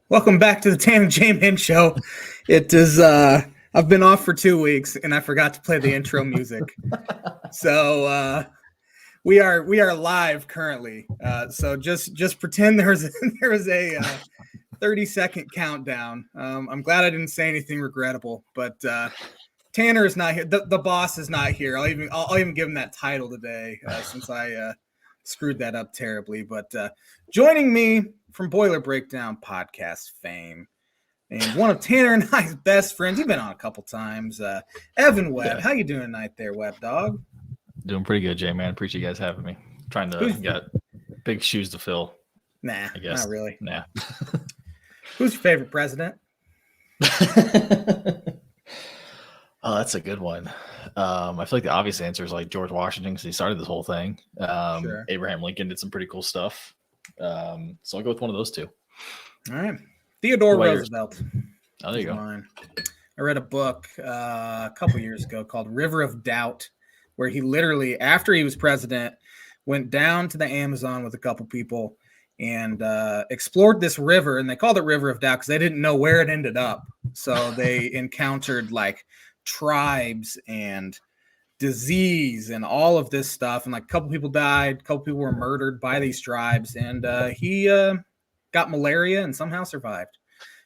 Welcome back to the Tan and J-Man Show. It is I've been off for 2 weeks and I forgot to play the intro music. So we are live currently. So just pretend there was a 30-second countdown. I'm glad I didn't say anything regrettable, but Tanner is not here. The boss is not here. I'll even give him that title today since I screwed that up terribly. But joining me from Boiler Breakdown podcast fame and one of Tanner and I's best friends. He's been on a couple times. Evan Webb. Yeah. How you doing tonight there, Webb dog? Doing pretty good, Jay, man. Appreciate you guys having me. Trying to get big shoes to fill. Nah, I guess. Not really. Nah. Who's your favorite president? Oh, that's a good one. I feel like the obvious answer is like George Washington because he started this whole thing. Sure. Abraham Lincoln did some pretty cool stuff. So I'll go with one of those two. All right. Theodore Roosevelt. Oh, there you go. Mine. I read a book a couple years ago called River of Doubt, where he literally, after he was president, went down to the Amazon with a couple people and explored this river. And they called it River of Doubt because they didn't know where it ended up. So they encountered like tribes and disease and all of this stuff, and like a couple people died, a couple people were murdered by these tribes, and he got malaria and somehow survived.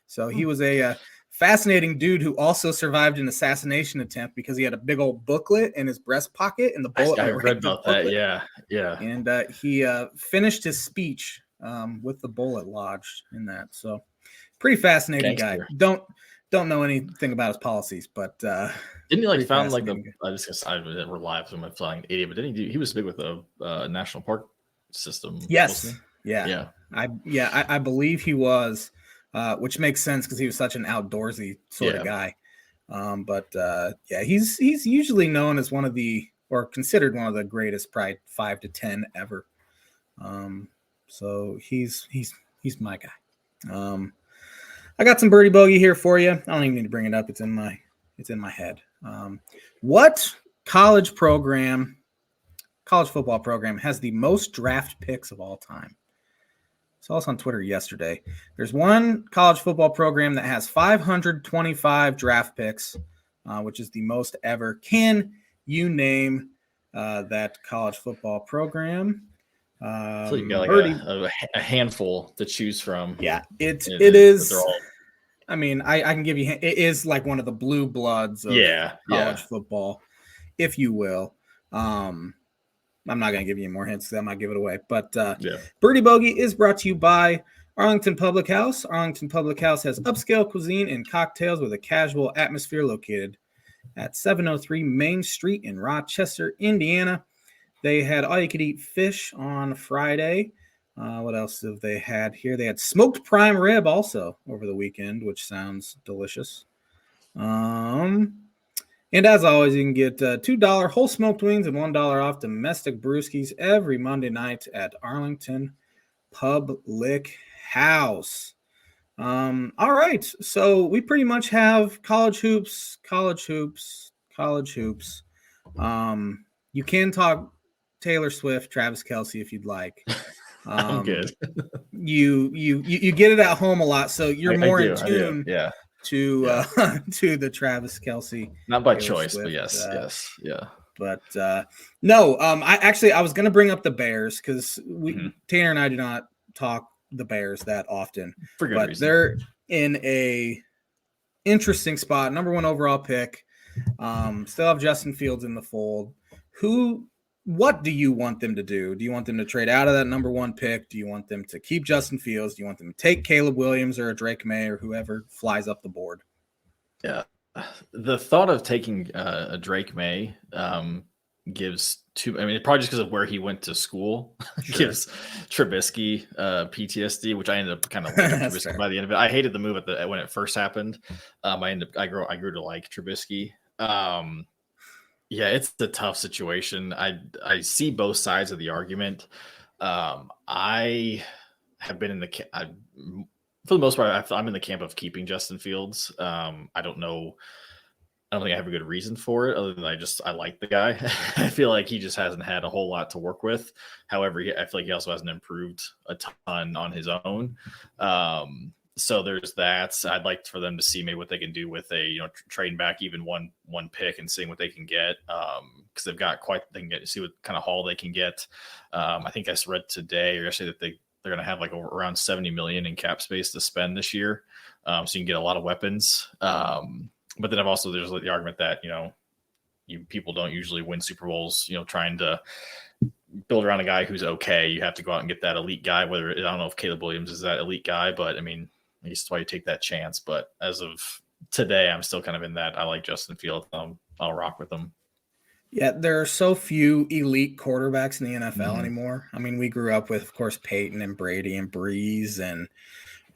So he was a fascinating dude who also survived an assassination attempt because he had a big old booklet in his breast pocket, and the bullet. I read about that. Yeah. And he finished his speech with the bullet lodged in that. So pretty fascinating guy. Don't know anything about his policies, but didn't he like found like I rely on my flying idiot, but didn't he was big with the national park system? Yes. Yeah. I believe he was, which makes sense because he was such an outdoorsy sort of guy. But he's usually known as one of the, or considered one of the greatest, probably 5 to 10 ever. So he's my guy. I got some birdie bogey here for you. I don't even need to bring it up. It's in my head. What college football program has the most draft picks of all time? Saw this on Twitter yesterday. There's one college football program that has 525 draft picks, which is the most ever. Can you name that college football program? So you got like a handful to choose from. Yeah, it is. I mean, I can give you. It is like one of the blue bloods of college football, if you will. I'm not going to give you any more hints because I might give it away. But Birdie Bogey is brought to you by Arlington Public House. Arlington Public House has upscale cuisine and cocktails with a casual atmosphere located at 703 Main Street in Rochester, Indiana. They had all-you-could-eat fish on Friday. What else have they had here? They had smoked prime rib also over the weekend, which sounds delicious. And as always, you can get $2 whole smoked wings and $1 off domestic brewskis every Monday night at Arlington Public House. All right, so we pretty much have college hoops. You can talk Taylor Swift, Travis Kelce if you'd like. I'm good. You get it at home a lot, so you're more in tune to the Travis Kelce. Not by choice, Swift, but yes. But no, I was going to bring up the Bears because Tanner and I do not talk the Bears that often, for good reason. They're in a interesting spot. Number 1 overall pick. Still have Justin Fields in the fold. What do you want them to do? Do you want them to trade out of that number 1 pick? Do you want them to keep Justin Fields? Do you want them to take Caleb Williams or a Drake May or whoever flies up the board? Yeah. The thought of taking a Drake May gives probably just because of where he went to school, gives Trubisky PTSD, which I ended up kind of liking Trubisky by the end of it. I hated the move when it first happened. I grew to like Trubisky. Yeah, it's a tough situation. I see both sides of the argument. I have been for the most part, I'm in the camp of keeping Justin Fields. I don't think I have a good reason for it other than I like the guy. I feel like he just hasn't had a whole lot to work with. However, I feel like he also hasn't improved a ton on his own. So there's that. I'd like for them to see maybe what they can do with a, trading back even one pick and seeing what they can get. Because they've got they can get, see what kind of haul they can get. I think I read today or yesterday that they're going to have like around 70 million in cap space to spend this year. So you can get a lot of weapons. But then there's the argument that, people don't usually win Super Bowls, trying to build around a guy who's okay. You have to go out and get that elite guy. I don't know if Caleb Williams is that elite guy, but I mean, I guess that's why you take that chance. But as of today, I'm still kind of in that. I like Justin Fields. I'll rock with him. Yeah, there are so few elite quarterbacks in the NFL anymore. I mean, we grew up with, of course, Peyton and Brady and Breeze and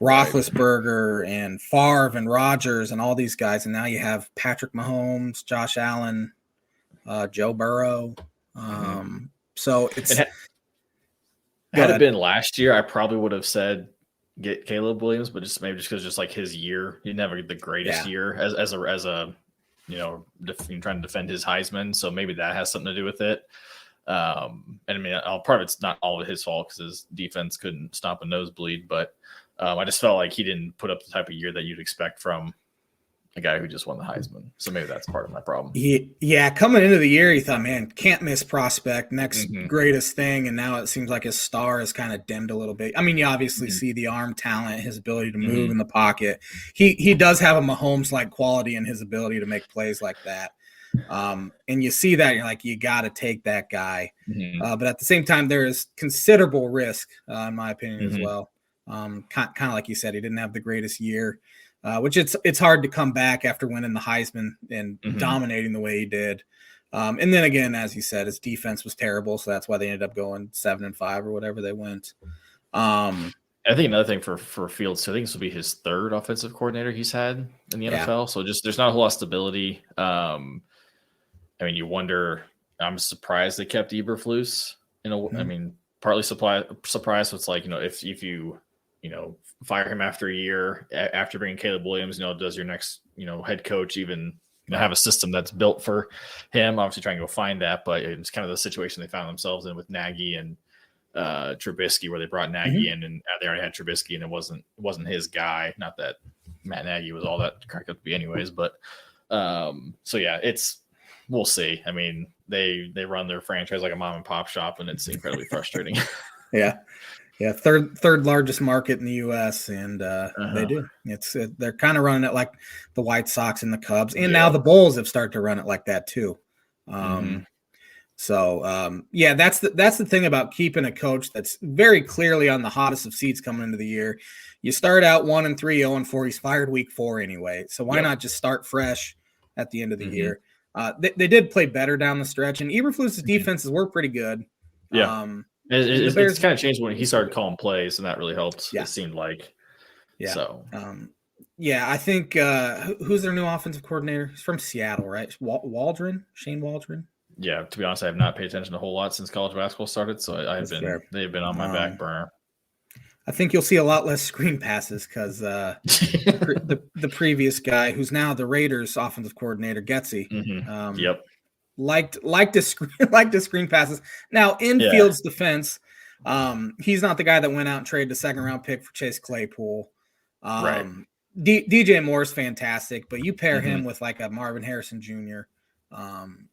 Roethlisberger and Favre and Rodgers and all these guys. And now you have Patrick Mahomes, Josh Allen, Joe Burrow. So had it been last year, I probably would have said get Caleb Williams, but just because like his year, he never the greatest year as a trying to defend his Heisman. So maybe that has something to do with it. And I mean, part of it's not all of his fault because his defense couldn't stop a nosebleed, but I just felt like he didn't put up the type of year that you'd expect from a guy who just won the Heisman. So maybe that's part of my problem. Yeah, coming into the year, you thought, man, can't miss prospect, next greatest thing. And now it seems like his star is kind of dimmed a little bit. I mean, you obviously see the arm talent, his ability to move in the pocket. He does have a Mahomes-like quality in his ability to make plays like that. And you see that, you're like, you got to take that guy. But at the same time, there is considerable risk, in my opinion, as well. Kind of like you said, he didn't have the greatest year. Which it's hard to come back after winning the Heisman and dominating the way he did. And then again, as you said, his defense was terrible, so that's why they ended up going 7-5 or whatever they went. I think another thing for Fields, so I think this will be his third offensive coordinator he's had in the NFL. So just there's not a whole lot of stability. I mean, you wonder. I'm surprised they kept Eberflus. I mean, partly surprised. So it's like if you fire him after a year after bringing Caleb Williams, does your next, head coach even have a system that's built for him? Obviously trying to go find that, but it's kind of the situation they found themselves in with Nagy and Trubisky, where they brought Nagy in and they already had Trubisky and it wasn't his guy. Not that Matt Nagy was all that cracked up to be anyways, but so yeah, we'll see. I mean, they run their franchise like a mom and pop shop and it's incredibly frustrating. Yeah, third largest market in the U.S. and they do. They're kind of running it like the White Sox and the Cubs, and now the Bulls have started to run it like that too. So that's the thing about keeping a coach that's very clearly on the hottest of seats coming into the year. You start out 1-3, 0-4. He's fired week 4 anyway, so why not just start fresh at the end of the year? They did play better down the stretch, and Eberflus's defenses were pretty good. Yeah. It's kind of changed when he started calling plays, and that really helped. Yeah. It seemed like. Yeah. So. I think who's their new offensive coordinator? He's from Seattle, right? Shane Waldron. Yeah. To be honest, I have not paid attention a whole lot since college basketball started, so they've been on my back burner. I think you'll see a lot less screen passes because the previous guy, who's now the Raiders offensive coordinator, Getsy. Liked to screen passes. Now, in Fields' defense, he's not the guy that went out and traded the second round pick for Chase Claypool. Right. DJ Moore is fantastic, but you pair him with like a Marvin Harrison Jr. I'm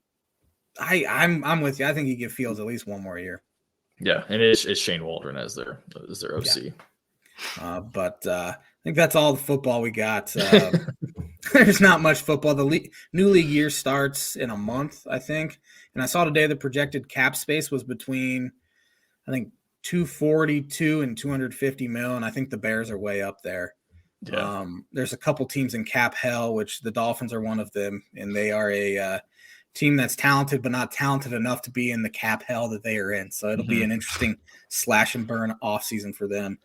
with you. I think you give Fields at least one more year. Yeah, and it's Shane Waldron as their OC. But I think that's all the football we got. There's not much football. The new league year starts in a month, I think. And I saw today the projected cap space was between, I think, 242 and 250 mil, and I think the Bears are way up there. Yeah. There's a couple teams in cap hell, which the Dolphins are one of them, and they are a team that's talented but not talented enough to be in the cap hell that they are in. So it'll be an interesting slash and burn offseason for them.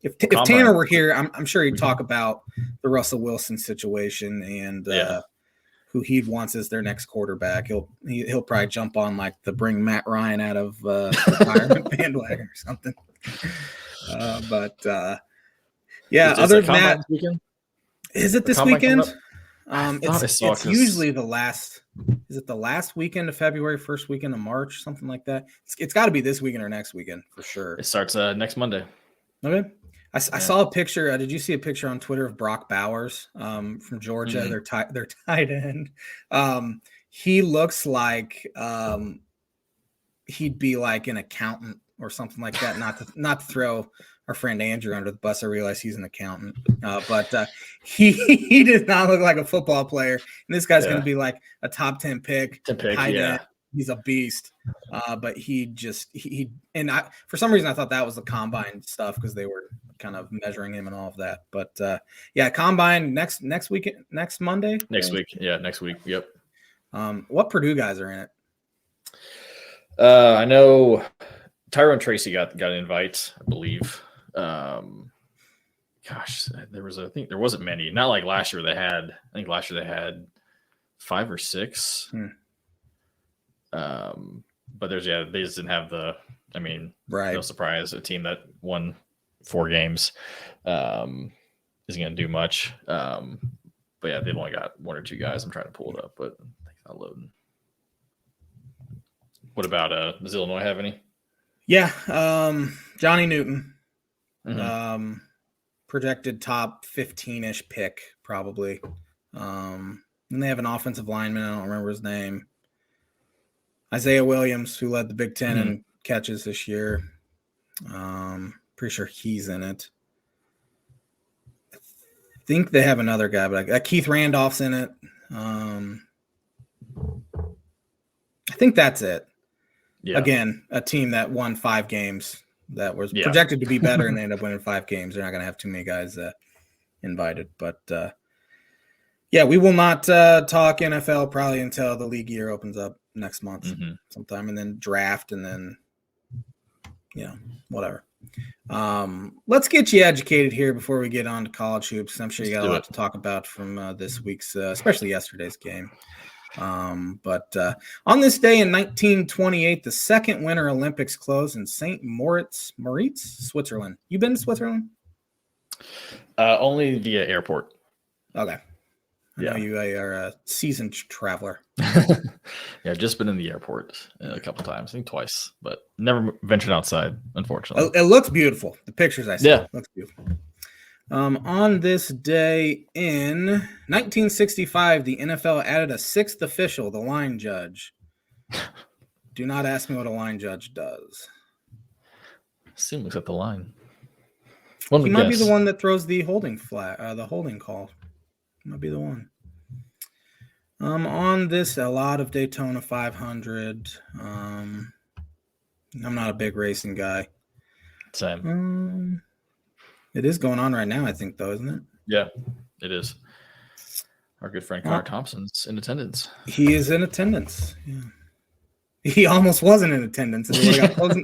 If Tanner were here, I'm sure he'd talk about the Russell Wilson situation and who he wants as their next quarterback. He'll probably jump on like the bring Matt Ryan out of retirement bandwagon or something. Other than that, is it this weekend? It's usually the last. Is it the last weekend of February, first weekend of March, something like that? It's got to be this weekend or next weekend for sure. It starts next Monday. Okay. I saw a picture. Did you see a picture on Twitter of Brock Bowers from Georgia? Mm-hmm. Their tight end. He looks like he'd be like an accountant or something like that. Not to throw our friend Andrew under the bus. I realize he's an accountant, but he does not look like a football player. And this guy's going to be like a top 10 pick. Tight end. He's a beast. But for some reason I thought that was the combine stuff because they were kind of measuring him and all of that. But combine next week, next Monday. Next week. Yeah, next week. Yep. What Purdue guys are in it? I know Tyrone Tracy got an invite, I believe. I think there wasn't many. Not like last year I think last year they had 5 or 6. But they just didn't have no surprise. A team that won 4 games isn't going to do much. But yeah, they've only got 1 or 2 guys. I'm trying to pull it up, but it's not loading. What about does Illinois have any? Yeah, Johnny Newton, projected top 15-ish pick probably. And they have an offensive lineman. I don't remember his name. Isaiah Williams, who led the Big Ten in catches this year. Pretty sure he's in it. I think they have another guy, but Keith Randolph's in it. I think that's it. Yeah. Again, a team that won 5 games that was projected to be better and they ended up winning 5 games. They're not going to have too many guys invited. But, we will not talk NFL probably until the league year opens up next month sometime, and then draft, and then, whatever. Let's get you educated here before we get on to college hoops. I'm sure you got a lot to talk about from this week's, especially yesterday's game. But on this day in 1928, the second Winter Olympics closed in St. Moritz, Switzerland. You been to Switzerland? Only via airport. Okay. I know you are a seasoned traveler. I've just been in the airport a couple times, I think twice, but never ventured outside, unfortunately. It looks beautiful. The pictures I saw looks beautiful. On this day in 1965, the NFL added a 6th official, the line judge. Do not ask me what a line judge does. Assume looks at the line. He might be the one that throws the holding the holding call. Might be the one. On this, a lot of Daytona 500. I'm not a big racing guy. Same. It is going on right now, I think, though, isn't it? Yeah, it is. Our good friend Connor Thompson's in attendance. He is in attendance. Yeah. He almost wasn't in attendance. They would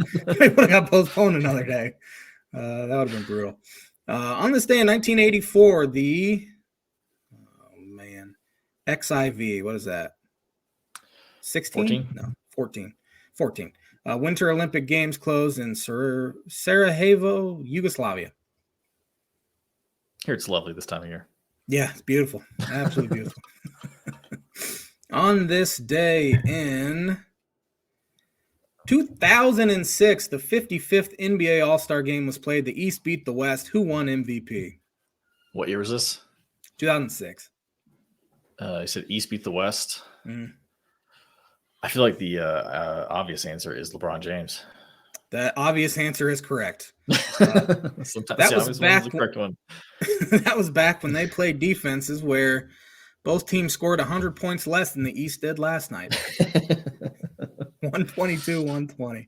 have got postponed another day. That would have been brutal. On this day in 1984, the XIV, what is that? 16? 14? No, 14. 14. Winter Olympic Games closed in Sarajevo, Yugoslavia. Here it's lovely this time of year. Yeah, it's beautiful. Absolutely beautiful. On this day in 2006, the 55th NBA All-Star Game was played. The East beat the West. Who won MVP? What year was this? 2006. You said East beat the West. Mm-hmm. I feel like the obvious answer is LeBron James. The obvious answer is correct. That was back. That was back when they played defenses where both teams scored 100 points less than the East did last night. 122-120.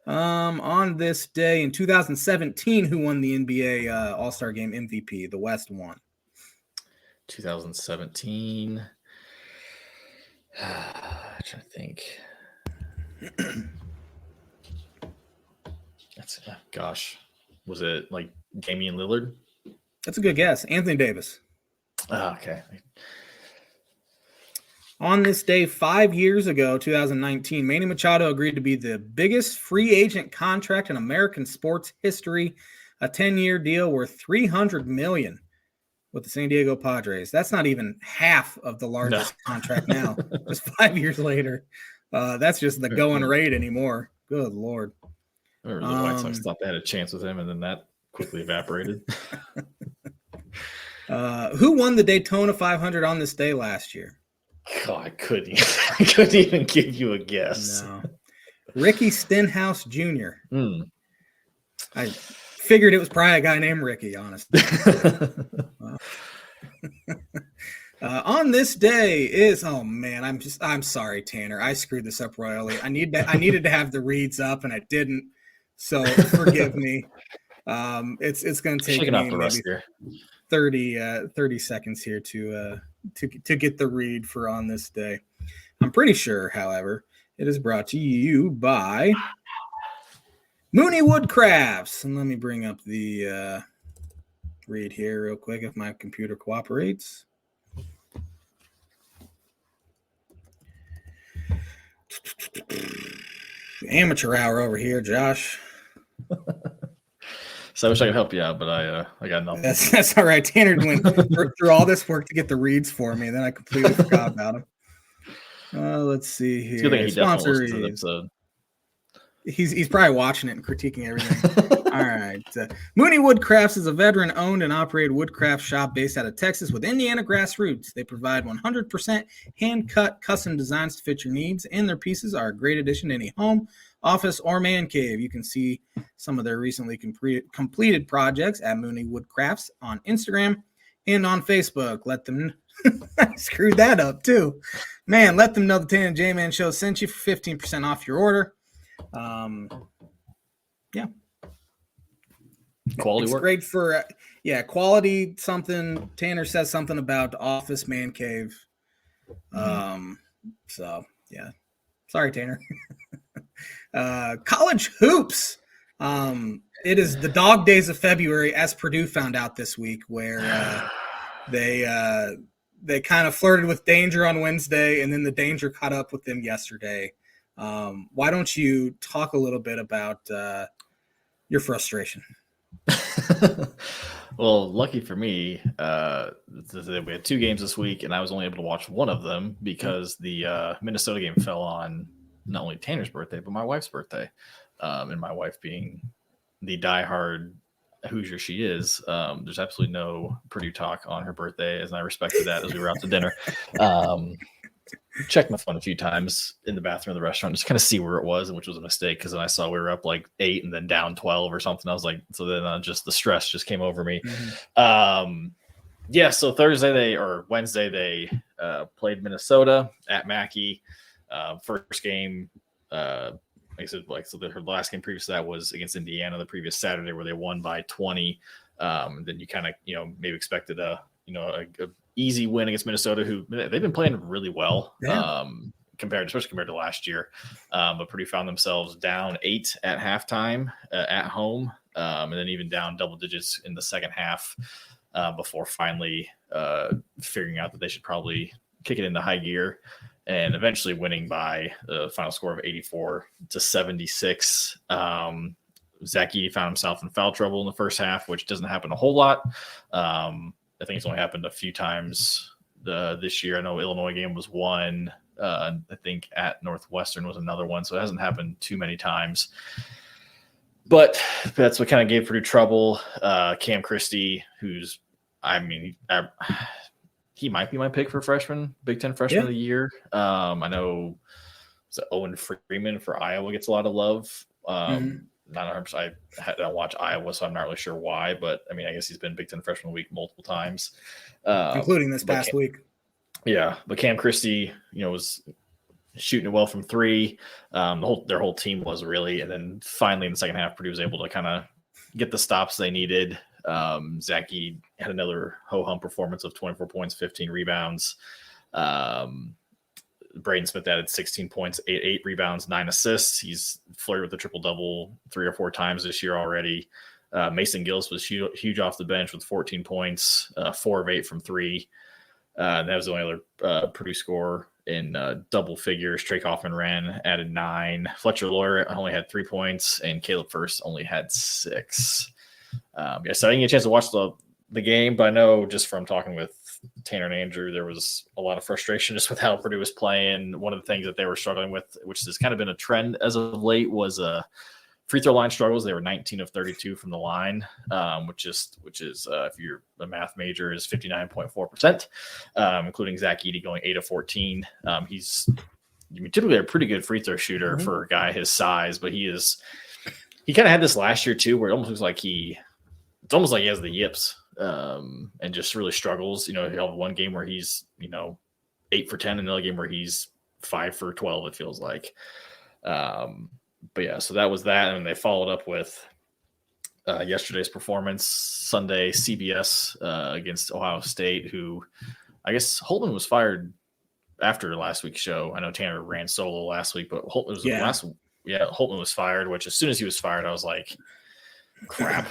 On this day in 2017, who won the NBA All-Star Game MVP? The West won. 2017. I'm trying to think. Was it like Damian Lillard? That's a good guess. Anthony Davis. Okay. On this day 5 years ago, 2019, Manny Machado agreed to be the biggest free agent contract in American sports history, a 10-year deal worth $300 million with the San Diego Padres. That's not even half of the largest contract now, just 5 years later. That's just the going rate anymore. Good Lord. I remember the White Sox thought they had a chance with him, and then that quickly evaporated. Who won the Daytona 500 on this day last year? God, I couldn't even give you a guess. No. Ricky Stenhouse Jr. I figured it was probably a guy named Ricky, honestly. On this day is, oh man, I'm sorry, Tanner. I screwed this up royally. I needed to have the reads up and I didn't. So forgive me. It's going to take me maybe 30 seconds here to get the read for on this day. I'm pretty sure, however, it is brought to you by Mooney Woodcrafts. And let me bring up the read here real quick if my computer cooperates. Amateur hour over here, Josh. So I wish I could help you out, but I got nothing. That's all right. Tanner went through all this work to get the reads for me, and then I completely forgot about him. Let's see here. It's a good thing he definitely listens to the episode. He's probably watching it and critiquing everything. All right. Mooney Woodcrafts is a veteran-owned and operated woodcraft shop based out of Texas with Indiana grassroots. They provide 100% hand-cut custom designs to fit your needs, and their pieces are a great addition to any home, office, or man cave. You can see some of their recently completed projects at Mooney Woodcrafts on Instagram and on Facebook. Let them I screwed that up too. Man, let them know the Tan and J-Man Show sent you for 15% off your order. Yeah. Quality work. Great for quality something. Tanner says something about office man cave. So yeah. Sorry, Tanner. College hoops. It is the dog days of February, as Purdue found out this week, where they kind of flirted with danger on Wednesday, and then the danger caught up with them yesterday. Why don't you talk a little bit about your frustration? Well, lucky for me, we had 2 games this week, and I was only able to watch one of them because the Minnesota game fell on not only Tanner's birthday, but my wife's birthday. And my wife being the diehard Hoosier she is, there's absolutely no Purdue talk on her birthday, and I respected that as we were out to dinner. Checked my phone a few times in the bathroom of the restaurant just kind of see where it was, and which was a mistake because then I saw we were up like 8 and then down 12 or something. I was like, so then just the stress just came over me. So Wednesday they played Minnesota at Mackey. First game, her last game previous to that was against Indiana the previous Saturday where they won by 20. Then you kind of maybe expected a easy win against Minnesota, who they've been playing really well, especially compared to last year. But Purdue found themselves down 8 at halftime at home, and then even down double digits in the second half before finally figuring out that they should probably kick it into high gear and eventually winning by a final score of 84-76. Zach Edey found himself in foul trouble in the first half, which doesn't happen a whole lot. I think it's only happened a few times this year. I know Illinois game was one. I think at Northwestern was another one. So it hasn't happened too many times. But that's what kind of gave Purdue trouble. Cam Christie, he might be my pick for Big Ten freshman of the year. I know Owen Freeman for Iowa gets a lot of love. Not 100%. I don't watch Iowa, so I'm not really sure why. But I guess he's been Big Ten Freshman Week multiple times, including this past week. Yeah, but Cam Christie, was shooting it well from 3. Their whole team was really, and then finally in the second half, Purdue was able to kind of get the stops they needed. Zach Edey had another ho-hum performance of 24 points, 15 rebounds. Braden Smith added 16 points, 8 rebounds, 9 assists. He's flirted with the triple-double 3 or 4 times this year already. Mason Gillis was huge off the bench with 14 points, 4 of 8 from 3. That was the only other Purdue scorer in double figures. Trey Kaufman added 9. Fletcher Lawyer only had 3 points, and Caleb First only had 6. So I didn't get a chance to watch the game, but I know just from talking with Tanner and Andrew, there was a lot of frustration just with how Purdue was playing. One of the things that they were struggling with, which has kind of been a trend as of late, was free throw line struggles. They were 19 of 32 from the line, which is if you're a math major, is 59.4%, including Zach Edey going 8 of 14. He's typically a pretty good free throw shooter for a guy his size, but he kind of had this last year too, where it almost looks like it's almost like he has the yips, and just really struggles. He'll have one game where he's 8 for 10, another game where he's 5 for 12. It feels like. But yeah, so that was that, and they followed up with yesterday's performance, Sunday CBS against Ohio State, who I guess Holtman was fired after last week's show. I know Tanner ran solo last week, but Holtman was fired. Which as soon as he was fired, I was like, crap,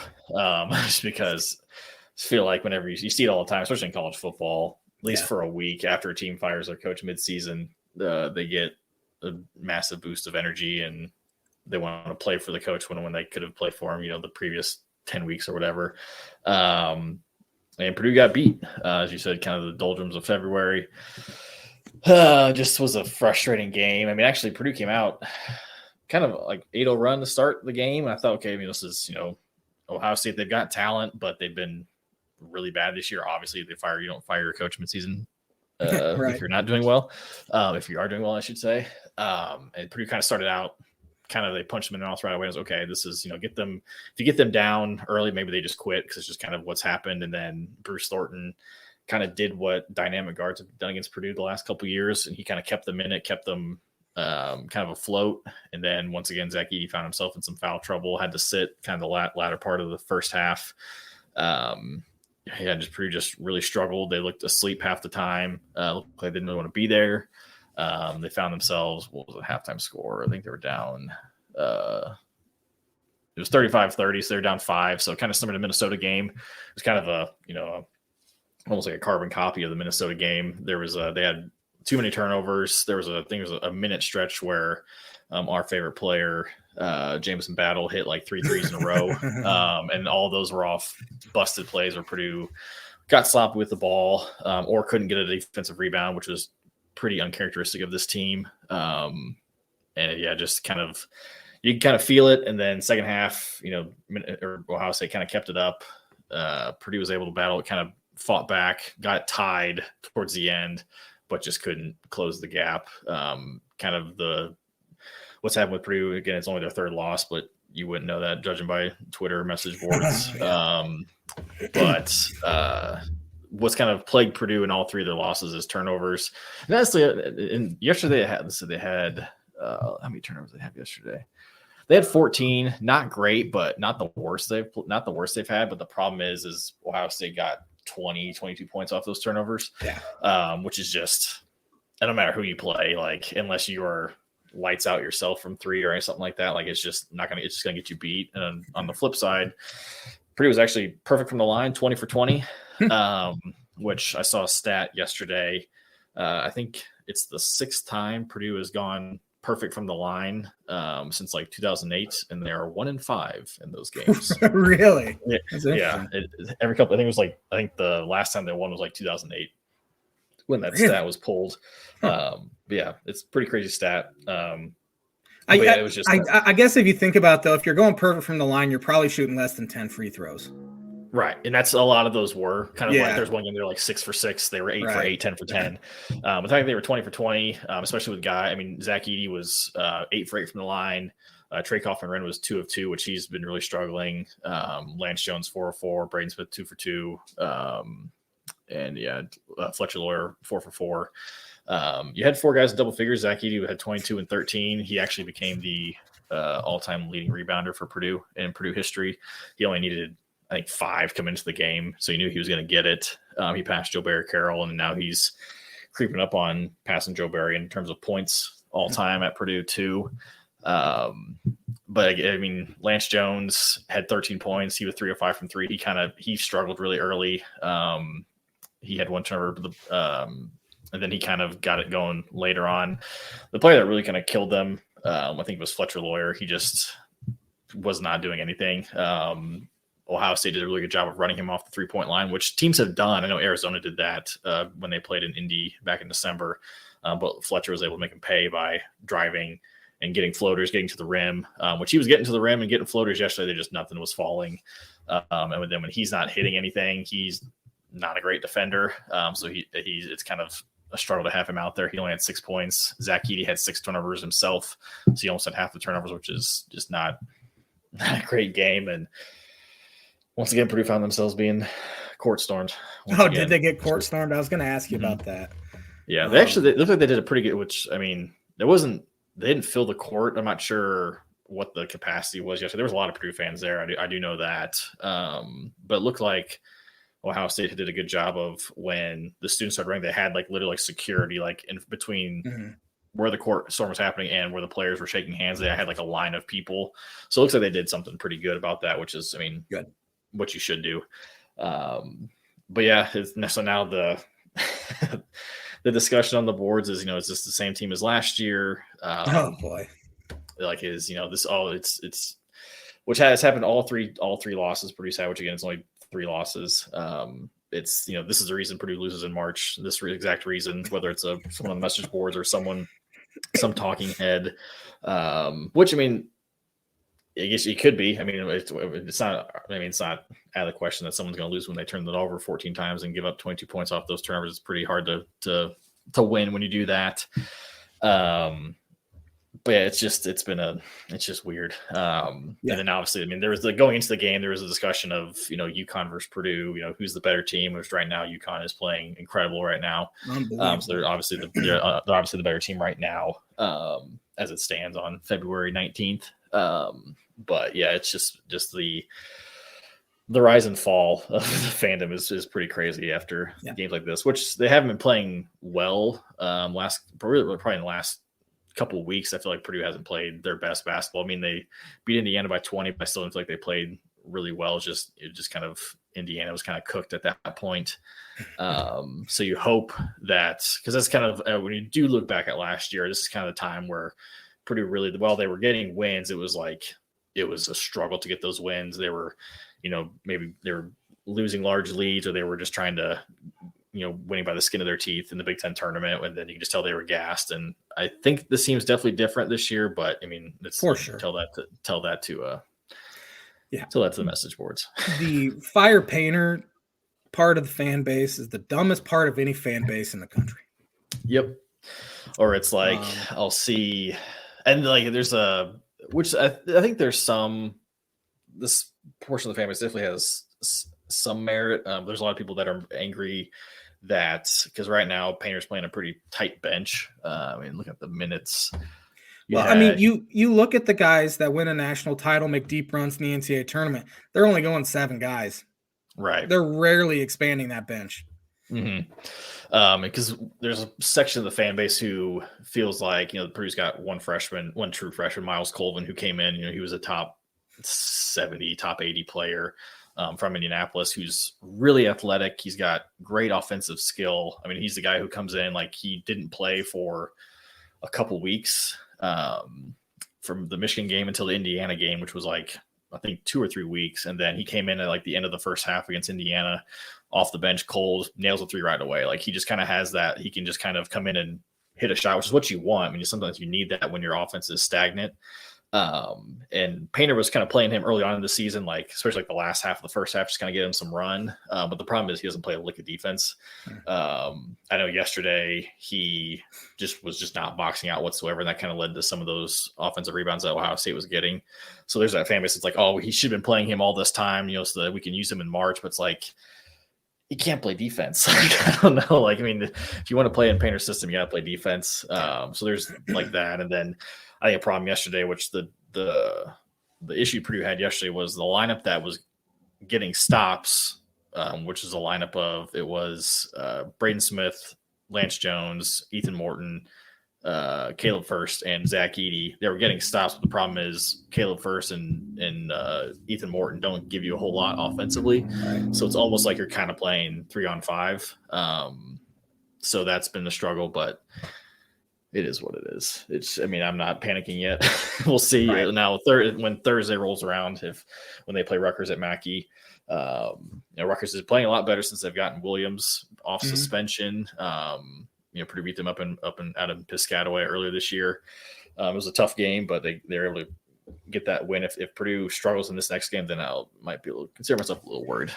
just because I feel like whenever you see it all the time, especially in college football, at least for a week after a team fires their coach midseason, they get a massive boost of energy and they want to play for the coach when they could have played for him, the previous 10 weeks or whatever. And Purdue got beat, as you said, kind of the doldrums of February. Just was a frustrating game. I mean, actually, Purdue came out kind of like 8-0 run to start the game. I thought, okay, this is, Ohio State, they've got talent, but they've been really bad this year. Obviously, you don't fire your coach midseason right. If you're not doing well. If you are doing well, I should say. And Purdue kind of started out, they punched them in the mouth right away. It was okay. This is, if you get them down early, maybe they just quit because it's just kind of what's happened. And then Bruce Thornton kind of did what dynamic guards have done against Purdue the last couple of years. And he kind of kept them in it, kept them kind of afloat. And then once again, Zach Edey found himself in some foul trouble, had to sit kind of the latter part of the first half. Purdue just really struggled. They looked asleep half the time. Looked like they didn't really want to be there. They found themselves, what was the halftime score? I think they were down. It was 35-30, so they're down 5. So kind of similar to the Minnesota game. It was kind of almost like a carbon copy of the Minnesota game. They had too many turnovers. There was a minute stretch where our favorite player, Jamison Battle, hit like 3 threes in a row. And all of those were off busted plays where Purdue got sloppy with the ball or couldn't get a defensive rebound, which was pretty uncharacteristic of this team. Just kind of, you can kind of feel it. And then second half, Ohio State kind of kept it up. Purdue was able to battle it, kind of fought back, got tied towards the end, but just couldn't close the gap. What's happened with Purdue, again, it's only their third loss, but you wouldn't know that judging by Twitter message boards. What's kind of plagued Purdue in all 3 of their losses is turnovers. And honestly, yesterday they had how many turnovers they had yesterday? They had 14, not great, but not the worst they've had. But the problem is Ohio State got 22 points off those turnovers. Which is just, and no matter who you play, like unless you are lights out yourself from 3 or something like that, like it's just gonna get you beat. And on the flip side, Purdue was actually perfect from the line, 20 for 20, which I saw a stat yesterday. I think it's the 6th time Purdue has gone perfect from the line since like 2008, and they are 1-5 in those games. Really? Every couple. I think the last time they won was like 2008 when that stat was pulled. It's a pretty crazy stat. It was just. I guess if you think about though, if you're going perfect from the line, you're probably shooting less than 10 free throws. Right. And that's a lot of those were kind of like there's one game they were like 6 for 6. They were 8 for 8, 10 for 10. But I think they were 20 for 20, especially with Guy. I mean, Zach Edey was 8 for 8 from the line. Trey Kaufman-Renn was 2 of 2, which he's been really struggling. Lance Jones 4 of 4, Braden Smith 2 for 2. Fletcher Lawyer 4 for 4. You had 4 guys in double figures. Zach Edey had 22 and 13. He actually became the all-time leading rebounder for Purdue in Purdue history. He only needed, I think, 5 come into the game, so he knew he was going to get it. He passed Joe Barry Carroll, and now he's creeping up on passing Joe Barry in terms of points all-time at Purdue, too. But I mean, Lance Jones had 13 points. He was 3 of 5 from 3. He struggled really early. He had one turnover, and then he kind of got it going later on. The player that really kind of killed them, I think it was Fletcher Lawyer. He just was not doing anything. Ohio State did a really good job of running him off the 3-point line, which teams have done. I know Arizona did that when they played in Indy back in December, but Fletcher was able to make him pay by driving and getting floaters, getting to the rim, which he was getting to the rim and getting floaters yesterday. Just nothing was falling. And then when he's not hitting anything, he's not a great defender. So it's kind of a struggle to have him out there. He only had 6 points. Zach Edey had 6 turnovers himself. So he almost had half the turnovers, which is just not a great game. And once again, Purdue found themselves being court stormed. Did they get court stormed? I was going to ask you about that. Yeah, they looked like they did a pretty good, which, I mean, they didn't fill the court. I'm not sure what the capacity was yesterday. There was a lot of Purdue fans there. I do know that. But it looked like Ohio State did a good job of when the students started running, they had like literally like security, like in between where the court storm was happening and where the players were shaking hands. They had like a line of people. So it looks like they did something pretty good about that, which is, I mean, good, what you should do. But yeah, so now the discussion on the boards is, is this the same team as last year? Oh boy. Like it's which has happened all three losses. Purdue sad, which again, it's only 3 losses. It's, this is the reason Purdue loses in March. This exact reason, whether it's someone on the message boards or some talking head, which, I mean, I guess it could be. I mean, it's not. I mean, it's not out of the question that someone's going to lose when they turn it over 14 times and give up 22 points off those turnovers. It's pretty hard to win when you do that. But yeah, it's just weird. And then obviously, I mean, there was going into the game, there was a discussion of, UConn versus Purdue, who's the better team, which right now UConn is playing incredible right now. So they're obviously the better team right now, as it stands on February 19th. But yeah, it's just the rise and fall of the fandom is pretty crazy after games like this, which they haven't been playing well. Probably in the last couple of weeks, I feel like Purdue hasn't played their best basketball. I mean, they beat Indiana by 20, but I still don't feel like they played really well. It just kind of, Indiana was kind of cooked at that point. So you hope that, because that's kind of, when you do look back at last year, this is kind of the time where Purdue really, while they were getting wins, it was a struggle to get those wins. They were, maybe they were losing large leads, or they were just trying to, winning by the skin of their teeth in the Big Ten tournament. And then you can just tell they were gassed. And I think this seems definitely different this year, but I mean, it's for sure. Tell that to the message boards. The fire painter part of the fan base is the dumbest part of any fan base in the country. Yep. Or it's like, I'll see, and like there's which I think there's this portion of the fan base definitely has some merit. There's a lot of people that are angry because right now Painter's playing a pretty tight bench. I mean, look at the minutes. I mean, you look at the guys that win a national title, make deep runs in the NCAA tournament. They're only going 7 guys. Right. They're rarely expanding that bench. Mm-hmm. Because there's a section of the fan base who feels like, Purdue's got one true freshman, Miles Colvin, who came in, he was a top 70, top 80 player from Indianapolis, who's really athletic. He's got great offensive skill. I mean, he's the guy who comes in, like, he didn't play for a couple weeks from the Michigan game until the Indiana game, which was like, I think 2 or 3 weeks. And then he came in at like the end of the first half against Indiana off the bench, cold, nails a 3 right away. Like, he just kind of has that. He can just kind of come in and hit a shot, which is what you want. I mean, sometimes you need that when your offense is stagnant. And Painter was kind of playing him early on in the season, like especially like the last half of the first half, just kind of get him some run. But the problem is he doesn't play a lick of defense. I know yesterday he was just not boxing out whatsoever, and that kind of led to some of those offensive rebounds that Ohio State was getting. So there's that fan base. It's like, oh, he should have been playing him all this time, so that we can use him in March. But it's like, he can't play defense. I don't know. Like, I mean, if you want to play in Painter's system, you got to play defense. So there's like that. And then I think a problem yesterday, which the issue Purdue had yesterday was the lineup that was getting stops, which is a lineup of, it was Braden Smith, Lance Jones, Ethan Morton, Caleb First, and Zach Edey. They were getting stops, but the problem is Caleb First and Ethan Morton don't give you a whole lot offensively. So it's almost like you're kind of playing 3-on-5. So that's been the struggle, but it is what it is. I mean, I'm not panicking yet. We'll see now when Thursday rolls around, when they play Rutgers at Mackey. Rutgers is playing a lot better since they've gotten Williams off suspension. Purdue beat them up and out of Piscataway earlier this year. It was a tough game, but they're able to get that win. If Purdue struggles in this next game, then I might be able to consider myself a little worried.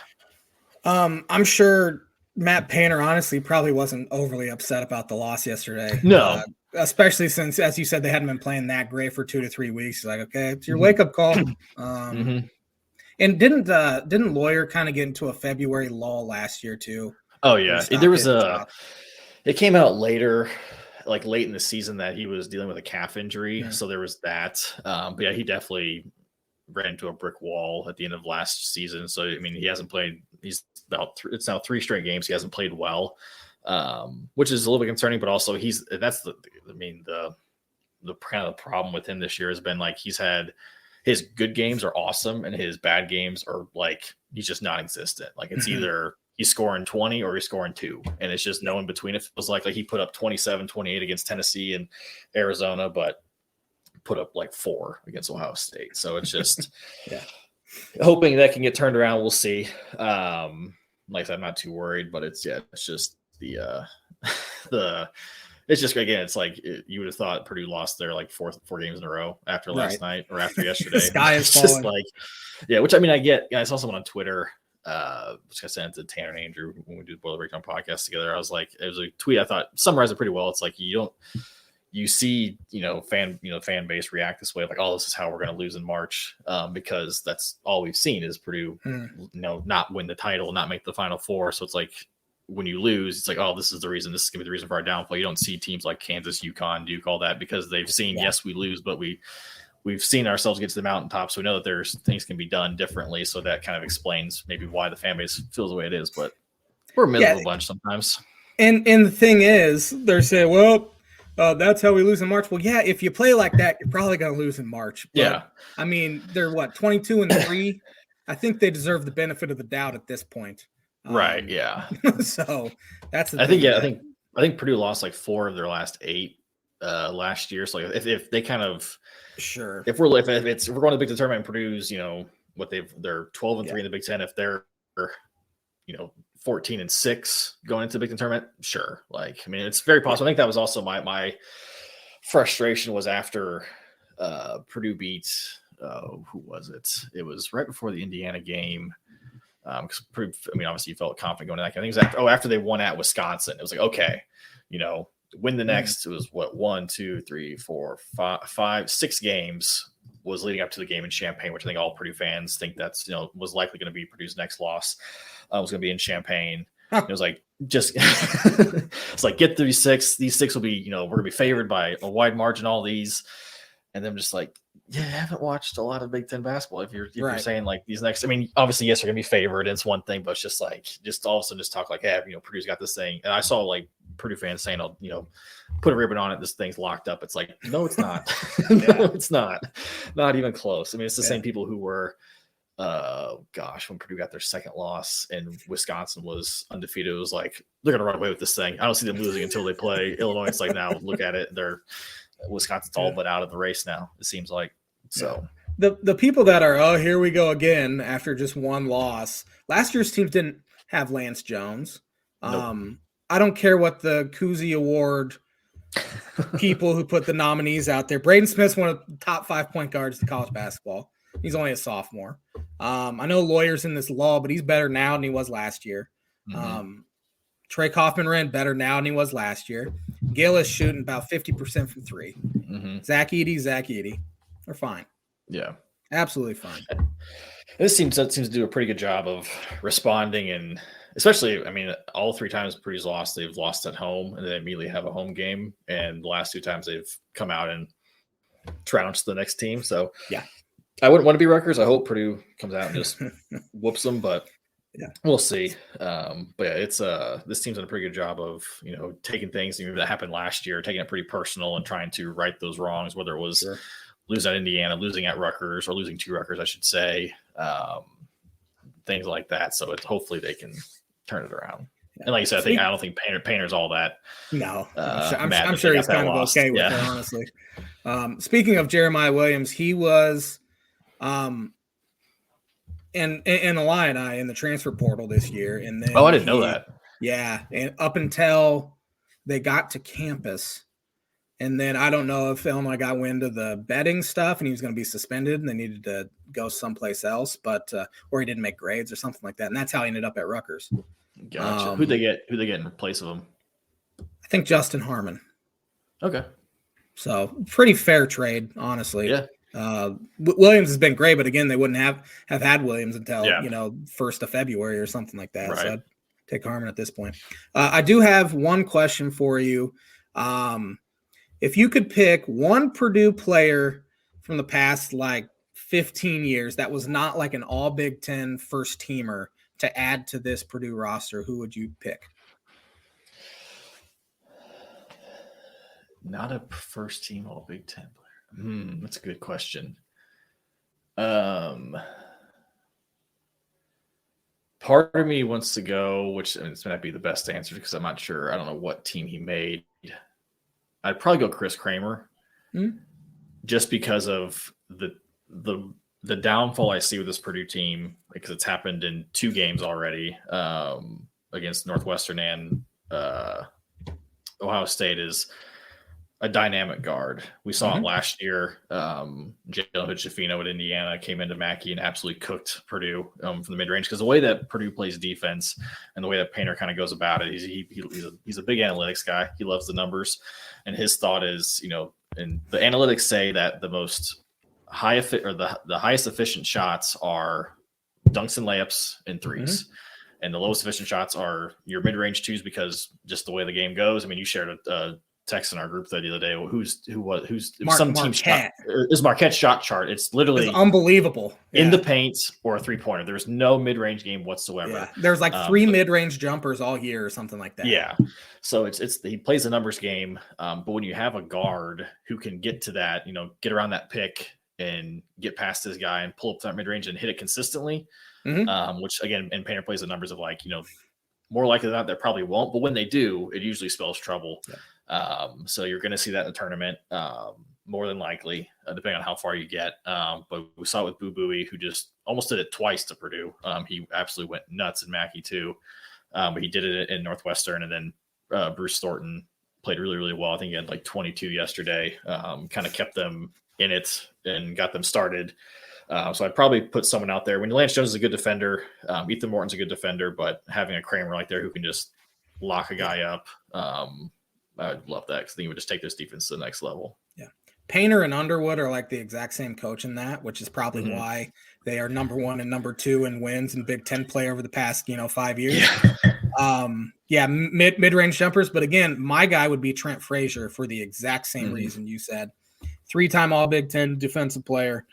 I'm sure Matt Painter honestly probably wasn't overly upset about the loss yesterday. No. Especially since, as you said, they hadn't been playing that great for 2 to 3 weeks. He's like, okay, it's your wake-up call. And didn't Lawyer kind of get into a February lull last year too? Oh yeah, there was it came out later, like late in the season, that he was dealing with a calf injury. So there was that. But yeah, he definitely ran into a brick wall at the end of last season. So I mean, he hasn't played. It's now 3 straight games he hasn't played well, which is a little bit concerning. But also the kind of problem with him this year has been like he's had his good games are awesome and his bad games are like he's just non-existent. Like it's either he's scoring 20 or he's scoring 2, and it's just no in between. It feels like he put up 27, 28 against Tennessee and Arizona, but put up like 4 against Ohio State. So it's just hoping that can get turned around. We'll see. Like I said, I'm not too worried, but it's just it's just, again, it's like you would have thought Purdue lost their like 4 games in a row after last night or after yesterday. The sky is falling. Like, which I mean, I get. I saw someone on Twitter, which I sent to Tanner and Andrew when we do the Boiler Breakdown podcast together. I was like, it was a tweet I thought summarized it pretty well. It's like you see, fan base react this way, like, oh, this is how we're going to lose in March, because that's all we've seen is Purdue, not win the title, not make the Final Four. So it's like when you lose, it's like, oh, this is the reason. This is going to be the reason for our downfall. You don't see teams like Kansas, UConn, Duke, all that, because they've seen, yes, we lose, but we've seen ourselves get to the mountaintop. So we know that there's things can be done differently. So that kind of explains maybe why the fan base feels the way it is. But we're a miserable bunch sometimes. And the thing is, they're saying, well, that's how we lose in March. Well, yeah, if you play like that, you're probably going to lose in March. But, I mean, they're 22-3. I think they deserve the benefit of the doubt at this point. Right. Yeah. So that's the I think Purdue lost like 4 of their last 8 last year. So if they kind of if we're going to the Big Ten tournament and Purdue's, they're 12-3 in the Big Ten. If they're 14-6 going into the Big Ten tournament, sure. Like, I mean, it's very possible. I think that was also my frustration was after Purdue beat who was it? It was right before the Indiana game. Because Purdue, I mean, obviously you felt confident going to that. I think it was after they won at Wisconsin. It was like, okay, win the next. It was 1, 2, 3, 4, 5, 6 games was leading up to the game in Champaign, which I think all Purdue fans think that's was likely going to be Purdue's next loss. Was going to be in Champaign. It was like just it's like get through 6. These 6 will be we're going to be favored by a wide margin. All these, and then just like I haven't watched a lot of Big Ten basketball. If you're saying like these next, I mean, obviously yes, they're going to be favored. It's one thing, but it's just like all of a sudden just talk like, hey, Purdue's got this thing, and I saw like Purdue fans saying, put a ribbon on it. This thing's locked up. It's like, no, it's not. No, it's not even close. I mean, it's the same people who were, when Purdue got their second loss and Wisconsin was undefeated, it was like, they're going to run away with this thing. I don't see them losing until they play Illinois. It's like, now look at it. Wisconsin's all but out of the race now, it seems like. So the people that are, here we go again after just one loss. Last year's teams didn't have Lance Jones. Nope. I don't care what the Cousy Award people who put the nominees out there. Braden Smith's one of the top 5 point guards in college basketball. He's only a sophomore. I know Lawyer's in this lull, but he's better now than he was last year. Trey Kaufman ran better now than he was last year. Gill is shooting about 50% from 3. Zach Edey. They're fine. Yeah. Absolutely fine. This seems to do a pretty good job of responding, and especially, I mean, all 3 times Purdue's lost, they've lost at home, and they immediately have a home game. And the last 2 times they've come out and trounced the next team. So yeah, I wouldn't want to be Rutgers. I hope Purdue comes out and just whoops them, but we'll see. But yeah, it's this team's done a pretty good job of taking things that happened last year, taking it pretty personal, and trying to right those wrongs, whether it was losing at Indiana, losing at Rutgers, or losing to Rutgers, I should say, things like that. So hopefully they can turn it around. And like you said, I don't think Painter's all that. No, I'm sure he's kind of okay with it, honestly. Speaking of Jeremiah Williams, he was in Illini in the transfer portal this year, and then I didn't know that. Yeah, and up until they got to campus, And then I don't know if Illinois got wind of the betting stuff and he was going to be suspended and they needed to go someplace else, but or he didn't make grades or something like that. And that's how he ended up at Rutgers. Gotcha. Who they get in place of him? I think Justin Harmon. Okay. So pretty fair trade, honestly. Yeah. Williams has been great, but again, they wouldn't have had Williams until 1st of February or something like that. Right. So I'd take Harmon at this point. I do have one question for you. If you could pick one Purdue player from the past 15 years that was not like an all Big Ten first teamer to add to this Purdue roster, who would you pick? Not a first team all Big Ten player. That's a good question. Part of me wants to go, which this might be the best answer because I'm not sure. I don't know what team he made. I'd probably go Chris Kramer, just because of the downfall I see with this Purdue team, because it's happened in 2 games already against Northwestern and Ohio State, is a dynamic guard. We saw it last year. Jalen Hood-Schifino at Indiana came into Mackey and absolutely cooked Purdue from the mid-range, because the way that Purdue plays defense and the way that Painter kind of goes about it, he's a big analytics guy. He loves the numbers, and his thought is, and the analytics say that the highest efficient shots are dunks and layups and threes. And the lowest efficient shots are your mid-range twos, because just the way the game goes. I mean, you shared a text in our group the other day. Who's some team shot? Is Marquette's shot chart? It's literally unbelievable in the paint or a 3-pointer. There's no mid-range game whatsoever. Yeah. There's 3 mid-range jumpers all year or something like that. Yeah. So he plays a numbers game. But when you have a guard who can get to that, get around that pick and get past this guy and pull up that mid-range and hit it consistently, which again, and Painter plays the numbers of more likely than not, they probably won't. But when they do, it usually spells trouble. Yeah. So you're going to see that in the tournament, more than likely, depending on how far you get. But we saw it with Boo Buie, who just almost did it twice to Purdue. He absolutely went nuts in Mackey too. But he did it in Northwestern, and then Bruce Thornton played really, really well. I think he had 22 yesterday, kind of kept them in it and got them started. So I'd probably put someone out there. When Lance Jones is a good defender, Ethan Morton's a good defender, but having a Kramer like there who can just lock a guy up, I'd love that, because I think he would just take this defense to the next level. Yeah. Painter and Underwood are the exact same coach in that, which is probably why they are number 1 and number 2 in wins and Big Ten play over the past, 5 years. Yeah. Mid-range jumpers. But again, my guy would be Trent Frazier for the exact same reason you said. 3-time All Big Ten defensive player.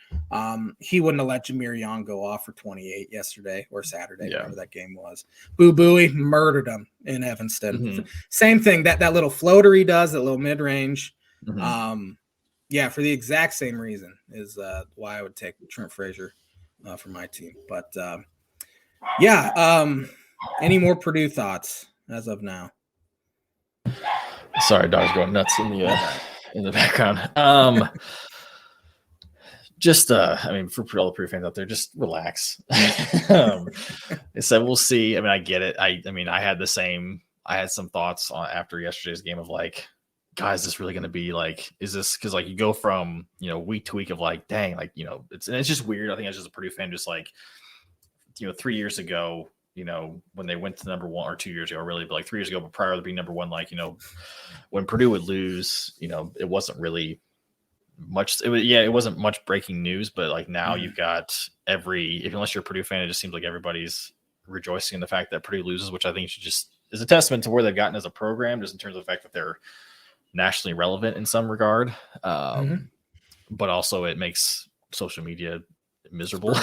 He wouldn't have let Jameer Young go off for 28 yesterday or Saturday, whatever that game was. Boo Buie murdered him in Evanston. Same thing, that little floater he does, that little mid-range. For the exact same reason is why I would take Trent Frazier for my team. But any more Purdue thoughts as of now? Sorry, dog's going nuts in the background. For all the Purdue fans out there, just relax. So we'll see. I get it. I had some thoughts after yesterday's game of guys, is this really going to be is this, because you go from, week to week of dang, it's just weird. I think I was just a Purdue fan, just 3 years ago, when they went to number 1, or 2 years ago, really, but 3 years ago, but prior to being number 1, when Purdue would lose, it wasn't really much. It wasn't much breaking news, but now you've got unless you're a Purdue fan, it just seems like everybody's rejoicing in the fact that Purdue loses, which I think is a testament to where they've gotten as a program, just in terms of the fact that they're nationally relevant in some regard. But also it makes social media miserable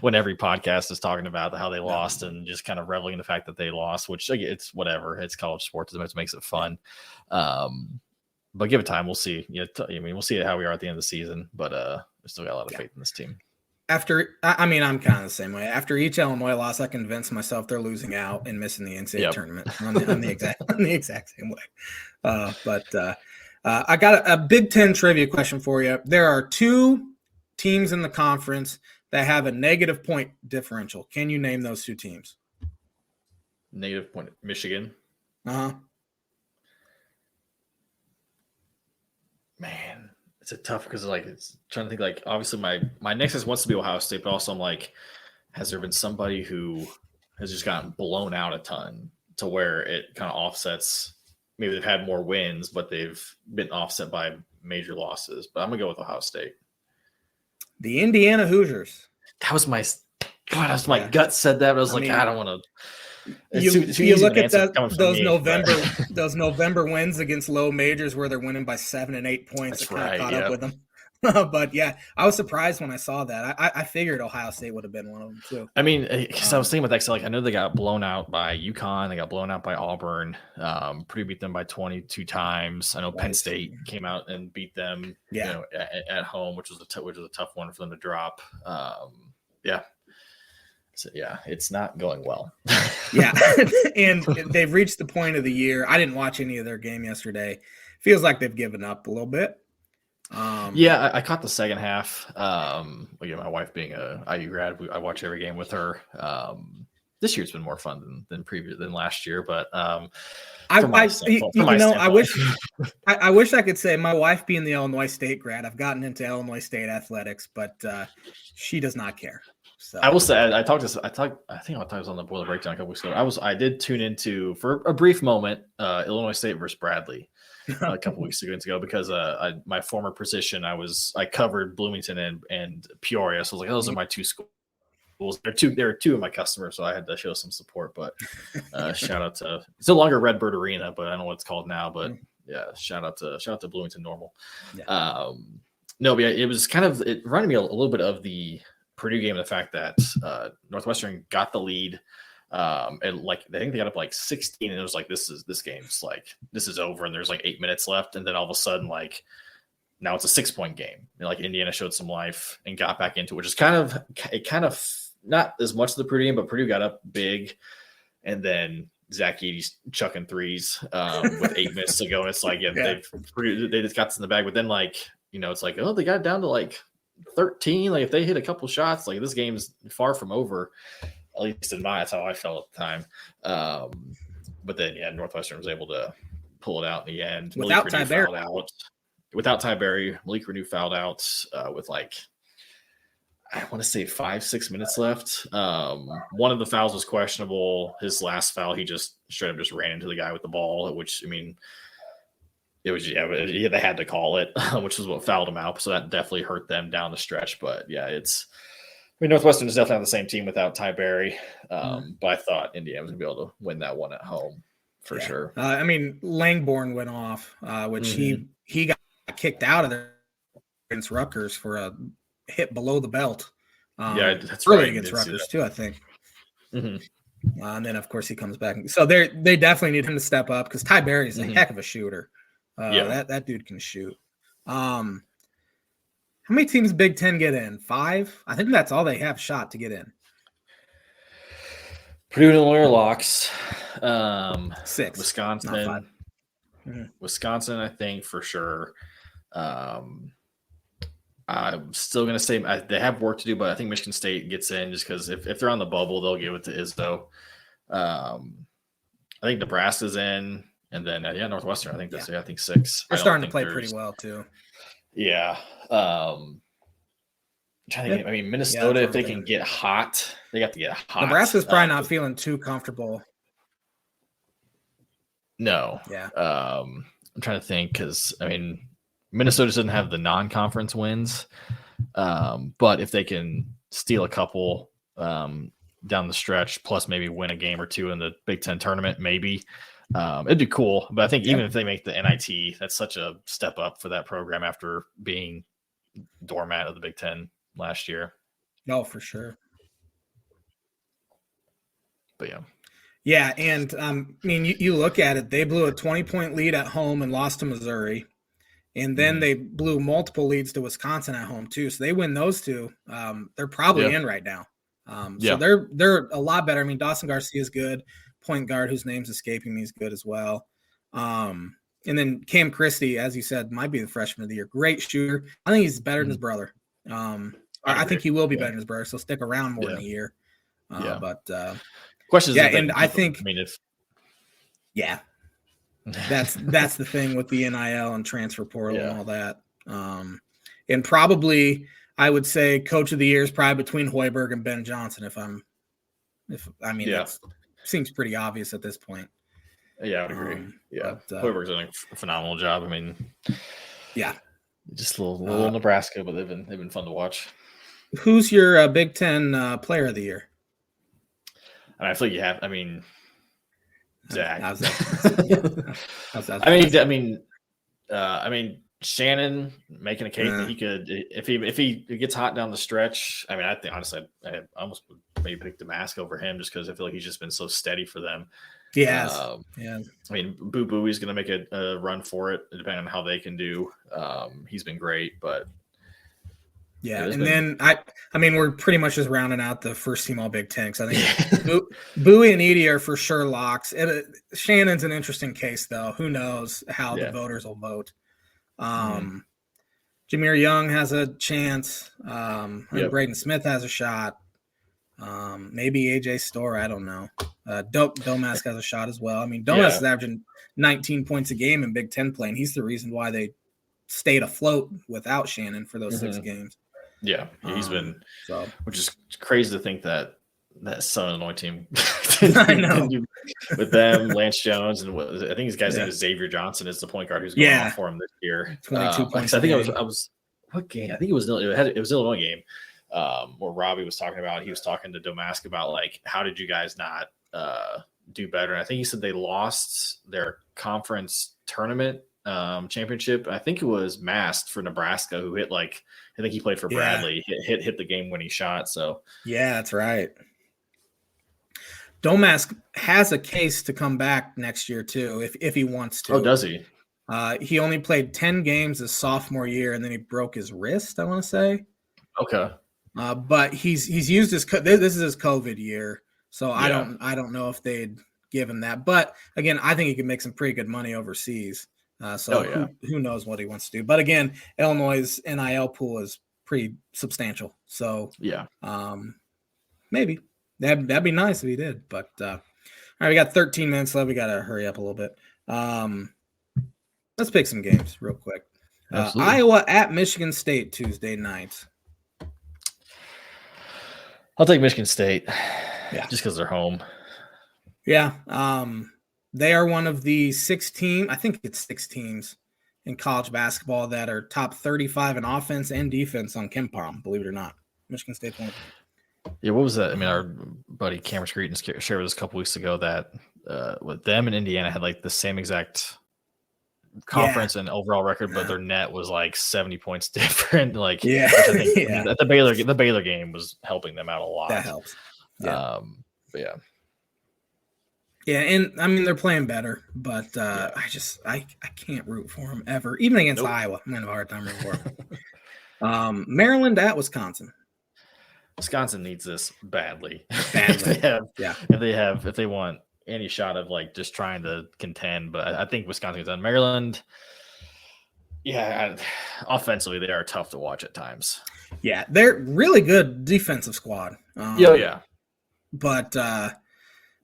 when every podcast is talking about how they lost and just kind of reveling in the fact that they lost, which it's whatever. It's college sports. It makes it fun. But give it time. We'll see. We'll see how we are at the end of the season, but we still got a lot of faith in this team. I'm kind of the same way. After each Illinois loss, I convinced myself they're losing out and missing the NCAA tournament. I'm the exact same way. But I got a Big Ten trivia question for you. There are 2 teams in the conference that have a negative point differential. Can you name those 2 teams? Negative point. Michigan. Man, it's a tough because like it's trying to think like obviously my Nexus wants to be Ohio State, but also I'm like, has there been somebody who has just gotten blown out a ton to where it kind of offsets? Maybe they've had more wins, but they've been offset by major losses. But I'm gonna go with Ohio State. The Indiana Hoosiers. That was my gut said that, but I was I don't want to. You look at those November wins against low majors where they're winning by 7 and 8 points. That's right, caught up with them. But yeah, I was surprised when I saw that. I figured Ohio State would have been one of them too. I mean, because I was thinking about that. So like, I know they got blown out by UConn. They got blown out by Auburn. Purdue beat them by 22 times. I know Penn State came out and beat them. Yeah. At home, which was a tough one for them to drop. Yeah. So yeah, it's not going well. Yeah, and they've reached the point of the year. I didn't watch any of their game yesterday. Feels like they've given up a little bit. Yeah, I caught the second half. My wife being a IU grad, I watch every game with her. This year's been more fun than last year, but I wish I could say my wife being the Illinois State grad, I've gotten into Illinois State athletics, but she does not care. So. I will say I think I was on the Boiler Breakdown a couple weeks ago. I did tune into for a brief moment Illinois State versus Bradley a couple weeks ago because my former position I covered Bloomington and Peoria, so I was like, those are my two schools. There are two of my customers, so I had to show some support. But shout out to it's no longer Redbird Arena, but I don't know what it's called now. But yeah, shout out to Bloomington Normal. Yeah. No, but yeah, it reminded me a little bit of the Purdue game, the fact that Northwestern got the lead, and like I think they got up like 16, and it was like this is over, and there's like 8 minutes left, and then all of a sudden like now it's a 6-point game, and like Indiana showed some life and got back into it, which is kind of not as much of the Purdue game, but Purdue got up big, and then Zach Edey's chucking threes with 8 minutes to go, and it's like they just got this in the bag, but then like it's like they got down to like 13, like if they hit a couple shots, like this game's far from over, at least that's how I felt at the time. But then Northwestern was able to pull it out in the end without Tyberry. Malik Renew fouled out with like I want to say 5-6 minutes left. One of the fouls was questionable. His last foul, he just straight up just ran into the guy with the ball, which I mean it was they had to call it, which is what fouled him out. So that definitely hurt them down the stretch. But yeah, Northwestern is definitely on the same team without Tyberry. But I thought Indiana was gonna be able to win that one at home for sure. Langborn went off, which he got kicked out of there against Rutgers for a hit below the belt. That's early right. Against Rutgers too, I think. And then of course he comes back. So they definitely need him to step up because Tyberry is a heck of a shooter. That dude can shoot. How many teams Big Ten get in? 5? I think that's all they have shot to get in. Purdue and Illinois locks. 6. Wisconsin. Wisconsin, I think for sure. I'm still going to say they have work to do, but I think Michigan State gets in just because if they're on the bubble, they'll give it to Izzo. I think Nebraska's in. And then, Northwestern, I think that's, I think 6. They're starting to play pretty well, too. Yeah. Minnesota, if they can get hot, they got to get hot. Nebraska's probably not feeling too comfortable. No. Yeah. I'm trying to think because, Minnesota doesn't have the non-conference wins. But if they can steal a couple down the stretch, plus maybe win a game or two in the Big Ten tournament, maybe. It'd be cool, but I think even if they make the NIT, that's such a step up for that program after being doormat of the Big Ten last year. No, for sure. But and you look at it; they blew a 20-point lead at home and lost to Missouri, and then they blew multiple leads to Wisconsin at home too. So they win those two. They're probably in right now. So they're a lot better. Dawson Garcia is good. Point guard whose name's escaping me is good as well. And then Cam Christie, as you said, might be the freshman of the year. Great shooter. I think he's better than his brother. I think he will be better than his brother, so stick around more than a year. But questions. And I think That's the thing with the NIL and transfer portal and all that. And probably I would say coach of the year is probably between Hoiberg and Ben Johnson. It seems pretty obvious at this point. Yeah, I would agree. Hoiberg's doing a phenomenal job. I mean, just a little Nebraska, but they've been fun to watch. Who's your Big Ten player of the year? I feel like you have. I mean, Zach. I mean, Shannon making a case that he could, if he gets hot down the stretch. I mean, I think honestly, I almost maybe pick Damask over him just because I feel like he's just been so steady for them. Yes. I mean, Boo Booey's going to make a run for it, depending on how they can do. He's been great, but then we're pretty much just rounding out the first team all Big Ten because I think Bowie and Edie are for sure locks. Shannon's an interesting case though. Who knows how the voters will vote? Jameer Young has a chance. Braden Smith has a shot. Maybe AJ Storr, I don't know. Domask has a shot as well. I mean, Domask is averaging 19 points a game in Big Ten play, and he's the reason why they stayed afloat without Shannon for those 6 games. Yeah, he's been which is crazy to think that Southern Illinois team I know with them, Lance Jones, and I think his guy's name is Xavier Johnson is the point guard who's going off for him this year. 22 points. I think I was what game? I think it was Illinois game. Where Robbie was talking about, he was talking to Domask about like, how did you guys not do better? And I think he said they lost their conference tournament championship. I think it was Mast for Nebraska, who hit I think he played for Bradley, hit the game winning shot. So that's right. Domask has a case to come back next year too, if he wants to. Oh, does he? He only played 10 games his sophomore year, and then he broke his wrist, I want to say. Okay. But he's used this is his COVID year, so I don't know if they'd give him that. But again, I think he could make some pretty good money overseas. Who knows what he wants to do? But again, Illinois' NIL pool is pretty substantial. So maybe that'd be nice if he did. But all right, we got 13 minutes left. We got to hurry up a little bit. Let's pick some games real quick. Iowa at Michigan State Tuesday night. I'll take Michigan State. Just because they're home. Yeah. They are one of the 6 teams, I think it's 6 teams in college basketball that are top 35 in offense and defense on KenPom, believe it or not. Michigan State point. Yeah, what was that? I mean, our buddy Cameron Screeton shared with us a couple weeks ago that with them and Indiana had like the same exact conference and overall record, but their net was like 70 points different. I think that the Baylor game was helping them out a lot. That helps. Yeah, and I mean they're playing better, but I can't root for them ever, even against Iowa. I'm gonna have a hard time rooting for them. Maryland at Wisconsin. Wisconsin needs this badly. If they want any shot of like just trying to contend, but I think Wisconsin's on Maryland. Yeah, offensively they are tough to watch at times. Yeah, they're really good defensive squad. But I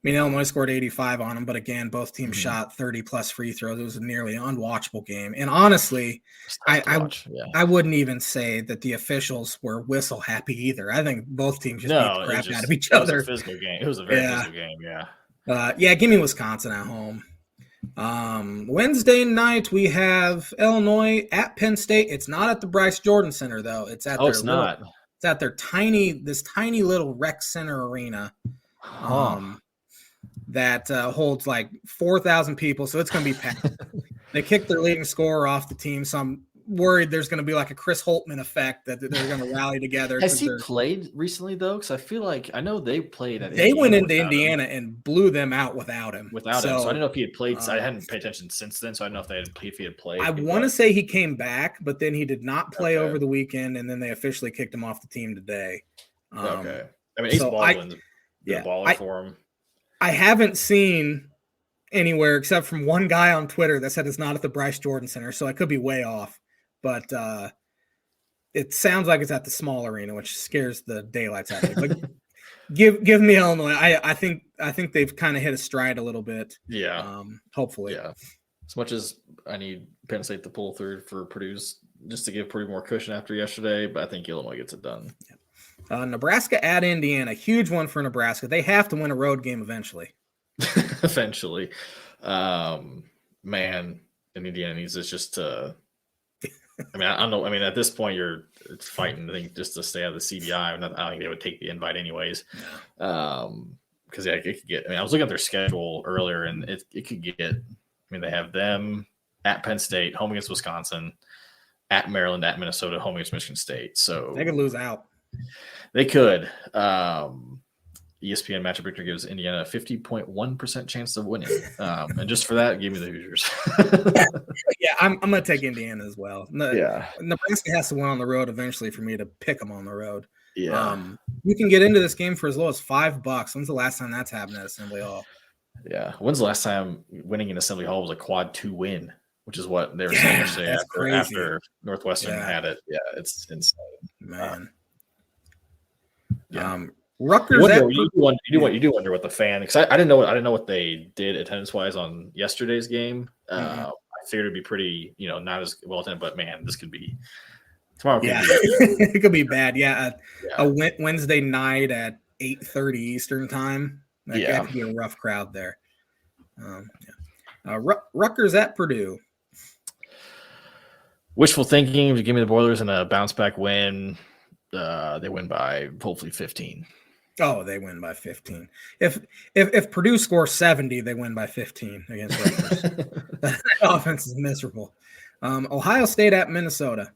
mean, Illinois scored 85 on them, but again, both teams shot 30-plus free throws. It was a nearly unwatchable game. And honestly, I wouldn't even say that the officials were whistle happy either. I think both teams just beat the crap out of each other. It was a physical game. It was a very physical game, give me Wisconsin at home. Wednesday night, we have Illinois at Penn State. It's not at the Bryce Jordan Center, though. It's at it's at their tiny little rec center arena. That holds like 4,000 people, so it's going to be packed. They kicked their leading scorer off the team, so I'm worried there's going to be like a Chris Holtman effect that they're going to rally together. Has he played recently, though? Because I feel like I know they played at They went into Indiana and blew them out without him. So I didn't know if he had played. I hadn't paid attention since then, so I don't know if he had played. I want to say he came back, but then he did not play over the weekend, and then they officially kicked him off the team today. I mean, Ace Baldwin's a baller for him. I haven't seen anywhere except from one guy on Twitter that said it's not at the Bryce Jordan Center, so I could be way off. But it sounds like it's at the small arena, which scares the daylights out of me. But give me Illinois. I think they've kind of hit a stride a little bit. Yeah. Hopefully. Yeah. As much as I need Penn State to pull through for Purdue's, just to give Purdue more cushion after yesterday, but I think Illinois gets it done. Nebraska at Indiana, huge one for Nebraska. They have to win a road game eventually. Eventually. Man, and Indiana needs this just to I mean, I don't know. I mean, at this point, it's fighting, I think, just to stay out of the CBI. I don't think they would take the invite anyways. Because it could get. I mean, I was looking at their schedule earlier, and it could get. I mean, they have them at Penn State, home against Wisconsin, at Maryland, at Minnesota, home against Michigan State. So they could lose out. They could. ESPN Matchup Predictor gives Indiana a 50.1% chance of winning. And just for that, give me the Hoosiers. Yeah, I'm going to take Indiana as well. Nebraska has to win on the road eventually for me to pick them on the road. Yeah. You can get into this game for as low as $5. When's the last time that's happened at Assembly Hall? Yeah. When's the last time winning in Assembly Hall was a quad 2 win, which is what they were saying yesterday after Northwestern had it. Yeah, it's insane. Man. Yeah. Rutgers. You do wonder what the fan, because I didn't know what they did attendance wise on yesterday's game. I figured it'd be pretty, not as well attended, but man, this could be tomorrow. It could be bad. A Wednesday night at 8:30 Eastern time. That could be a rough crowd there. Rutgers at Purdue. Wishful thinking to give me the Boilers and a bounce back win. They win by hopefully 15. Oh, they win by 15. If Purdue scores 70, they win by 15 against Rutgers. That offense is miserable. Ohio State at Minnesota.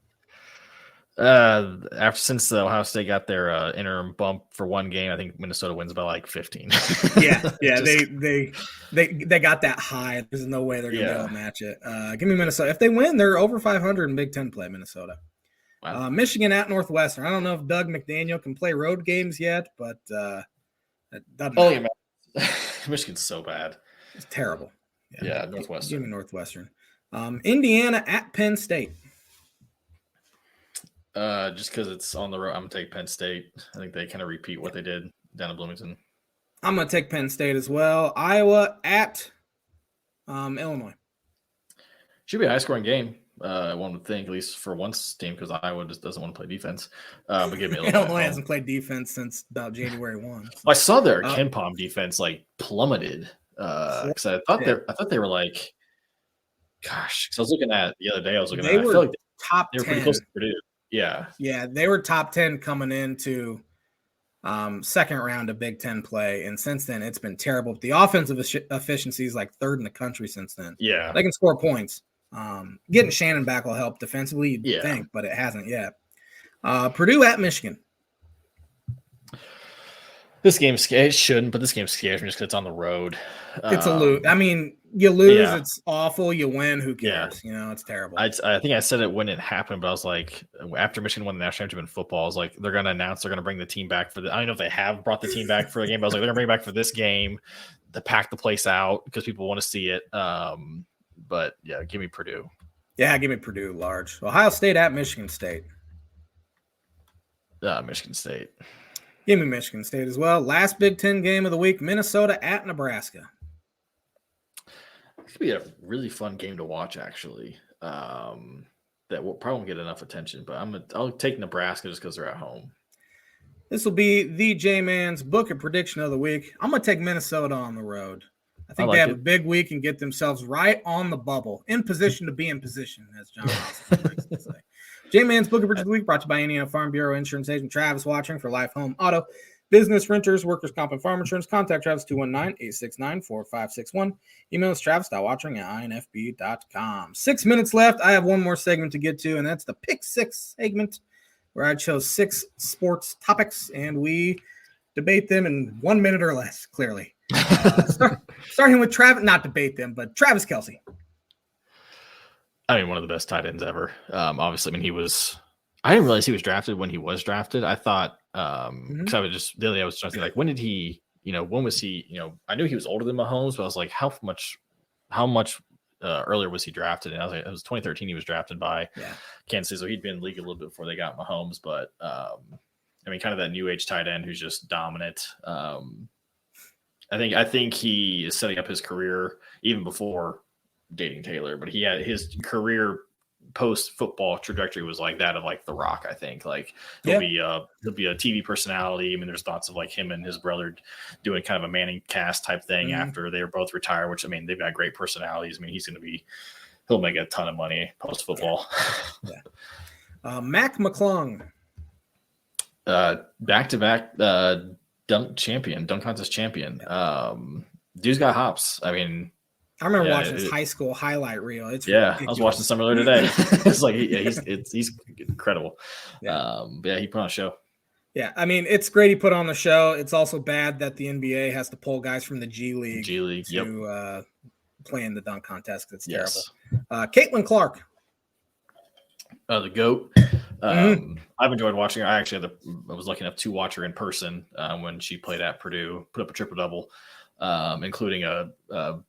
Since Ohio State got their interim bump for one game, I think Minnesota wins by like 15. They got that high. There's no way they're going to be able to match it. Give me Minnesota. If they win, they're over 500 in Big Ten play. Minnesota. Wow. Michigan at Northwestern. I don't know if Doug McDaniel can play road games yet, but it doesn't matter. Michigan's so bad. It's terrible. Yeah, Northwestern. Give me Northwestern. Indiana at Penn State. Just because it's on the road, I'm going to take Penn State. I think they kind of repeat what they did down in Bloomington. I'm going to take Penn State as well. Iowa at Illinois. Should be a high-scoring game. One would think, at least for one team, because Iowa just doesn't want to play defense. But give me Illinois hasn't played defense since about January 1. Well, I saw their Ken Palm defense plummeted. Because I thought they were like, gosh. Because I was looking at the other day. I feel like top 10. They were pretty close to Purdue. Yeah, they were top 10 coming into second round of Big Ten play, and since then it's been terrible. The offensive efficiency is like third in the country since then. Yeah, they can score points. Getting Shannon back will help defensively, you'd think, but it hasn't yet. Purdue at Michigan. This game shouldn't, but this game scares me just because it's on the road. It's a lose. I mean, you lose, it's awful. You win, who cares? It's terrible. I think I said it when it happened, but I was like, after Michigan won the national championship in football, I was like, they're going to announce they're going to bring the team back I don't know if they have brought the team back for the game, but I was like, they're going to bring it back for this game to pack the place out because people want to see it. But yeah, give me Purdue. Yeah, give me Purdue large. Ohio State at Michigan State. Michigan State. Give me Michigan State as well. Last Big Ten game of the week, Minnesota at Nebraska. It could be a really fun game to watch, actually. That will probably won't get enough attention, but I'll take Nebraska just because they're at home. This will be the J-Man's book and prediction of the week. I'm going to take Minnesota on the road. I think they have a big week and get themselves right on the bubble, in position to be in position, as John Austin likes to say. J-Man's Book and Prediction of the Week brought to you by Indiana Farm Bureau Insurance Agent Travis Watching for life, home, auto, business, renters, workers' comp, and farm insurance. Contact Travis 219-869-4561. Email us travis.watching@infb.com. 6 minutes left. I have one more segment to get to, and that's the Pick Six segment, where I chose 6 sports topics, and we debate them in 1 minute or less, clearly. Starting with Travis, not debate them, but Travis Kelce. I mean, one of the best tight ends ever. Obviously, I didn't realize he was drafted when he was drafted. I thought, because I was just, the other day I was trying to think, when did he, when was he, I knew he was older than Mahomes, but I was like, how much earlier was he drafted? And I was like, it was 2013 he was drafted by Kansas City, so he'd been in the league a little bit before they got Mahomes, but kind of that new age tight end who's just dominant. I think he is setting up his career even before dating Taylor, but he had his career post-football trajectory was like that of like The Rock. I think like he'll be a TV personality. I mean, there's thoughts of like him and his brother doing kind of a Manning cast type thing after they were both retired, which I mean, they've got great personalities. I mean, he'll make a ton of money post-football. Mac McClung. Back-to-back dunk contest champion. Dude's got hops. I mean, I remember watching his high school highlight reel. It's ridiculous. I was watching some earlier today. It's like he's incredible. He put on a show. Yeah, I mean, it's great he put on the show. It's also bad that the NBA has to pull guys from the G League to play in the dunk contest. It's terrible. Caitlin Clark. The GOAT. I've enjoyed watching her. I was lucky enough to watch her in person when she played at Purdue, put up a triple-double, including a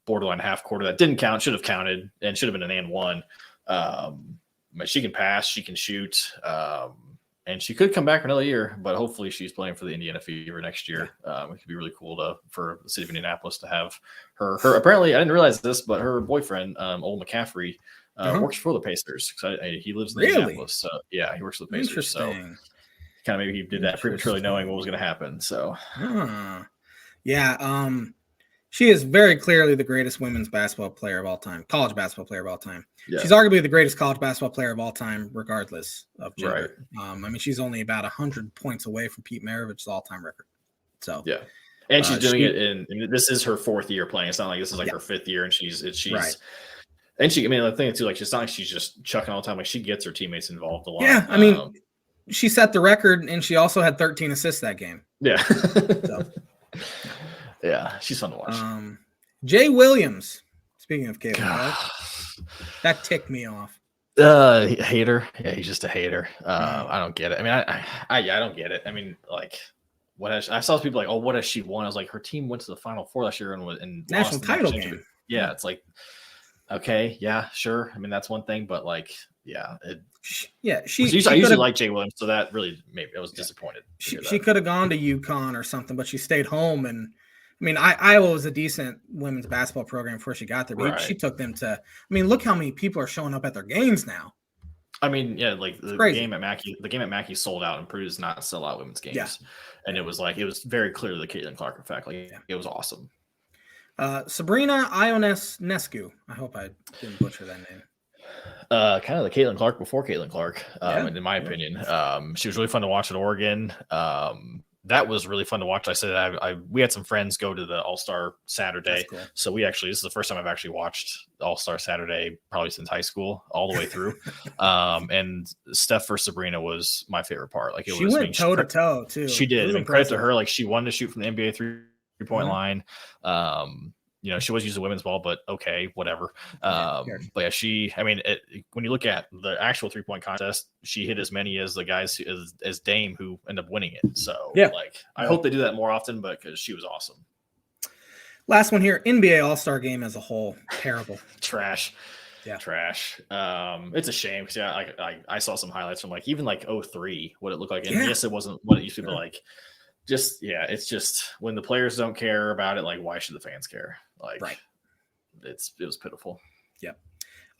borderline half quarter that didn't count, should have counted, and should have been an and one. But she can pass, she can shoot, and she could come back for another year, but hopefully she's playing for the Indiana Fever next year. It could be really cool for the city of Indianapolis to have her. Apparently, I didn't realize this, but her boyfriend, Old McCaffrey, works for the Pacers. He lives in Indianapolis. So he works for the Pacers. So kind of maybe he did that prematurely knowing what was going to happen. So she is very clearly the greatest women's basketball player of all time, college basketball player of all time. Yeah. She's arguably the greatest college basketball player of all time, regardless of gender. Right. I mean, she's only about 100 points away from Pete Maravich's all-time record. So and she's doing it in this is her 4th year playing. It's not like this is like her 5th year, and she's right. And I mean, the thing too, like, it's not like she's just chucking all the time. Like, she gets her teammates involved a lot. Yeah, I mean, she set the record, and she also had 13 assists that game. Yeah. Yeah, she's fun to watch. Jay Williams. Speaking of Caitlin, that ticked me off. Hater. Yeah, he's just a hater. I don't get it. I mean, I don't get it. I mean, like, I saw people like, oh, what has she won? I was like, her team went to the Final Four last year and national title game. Yeah, it's like. Okay, yeah, sure. I mean, that's one thing, but like, I usually like Jay Williams, so that really maybe I was disappointed. She could have gone to UConn or something, but she stayed home. And I mean, Iowa was a decent women's basketball program before she got there. But she took them to. I mean, look how many people are showing up at their games now. I mean, like the game at Mackey sold out, and Purdue does not sell out women's games. And it was very clear the Caitlin Clark effect. Like it was awesome. Sabrina Ionescu. I hope I didn't butcher that name. Kind of the Caitlin Clark before Caitlin Clark, in my opinion. She was really fun to watch at Oregon. That was really fun to watch. I said we had some friends go to the All-Star Saturday. Cool. So this is the first time I've actually watched All-Star Saturday probably since high school, all the way through. And Steph for Sabrina was my favorite part. Like she went toe to toe too. She did. I mean, credit to her. Like she wanted to shoot from the NBA three-point line. She was using women's ball, but okay, whatever. But when you look at the actual 3-point contest, she hit as many as the guys as Dame who end up winning it. So I hope they do that more often, but because she was awesome. Last one here, NBA All-Star game as a whole, terrible. Trash. Yeah. Trash. It's a shame because I saw some highlights from like even like 2003, what it looked like. And yes, it wasn't what it used to be like. It's just when the players don't care about it, like why should the fans care? Like, it was pitiful. Yep.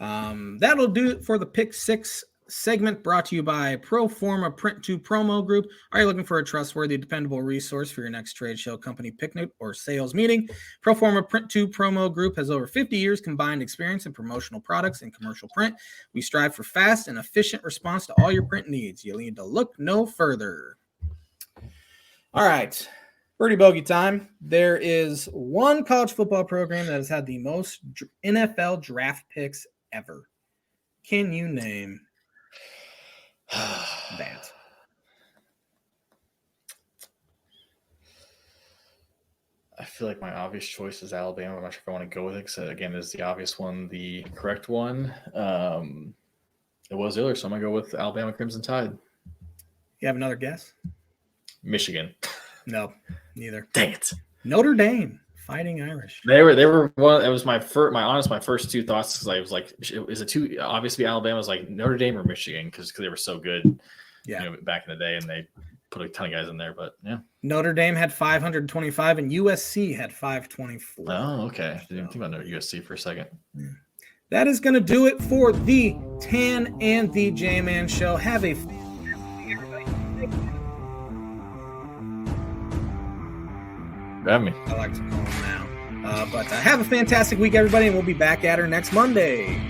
That'll do it for the Pick 6 segment brought to you by Proforma Print to Promo Group. Are you looking for a trustworthy, dependable resource for your next trade show, company picnic, or sales meeting? Proforma Print to Promo Group has over 50 years combined experience in promotional products and commercial print. We strive for fast and efficient response to all your print needs. You'll need to look no further. All right, birdie bogey time. There is one college football program that has had the most NFL draft picks ever. Can you name that? I feel like my obvious choice is Alabama. I'm not sure if I want to go with it because, again, is the obvious one the correct one? It was earlier, so I'm going to go with Alabama Crimson Tide. You have another guess? Michigan. No, neither. Dang it. Notre Dame, Fighting Irish. They were one. It was my first two thoughts because I was like, is it too obviously Alabama was like Notre Dame or Michigan because they were so good, back in the day, and they put a ton of guys in there. But Notre Dame had 525 and USC had 524. Oh, okay. I didn't think about USC for a second. that is going to do it for the Tan and the J-Man Show. Have a Grab me. I like to call him now. But have a fantastic week, everybody, and we'll be back at her next Monday.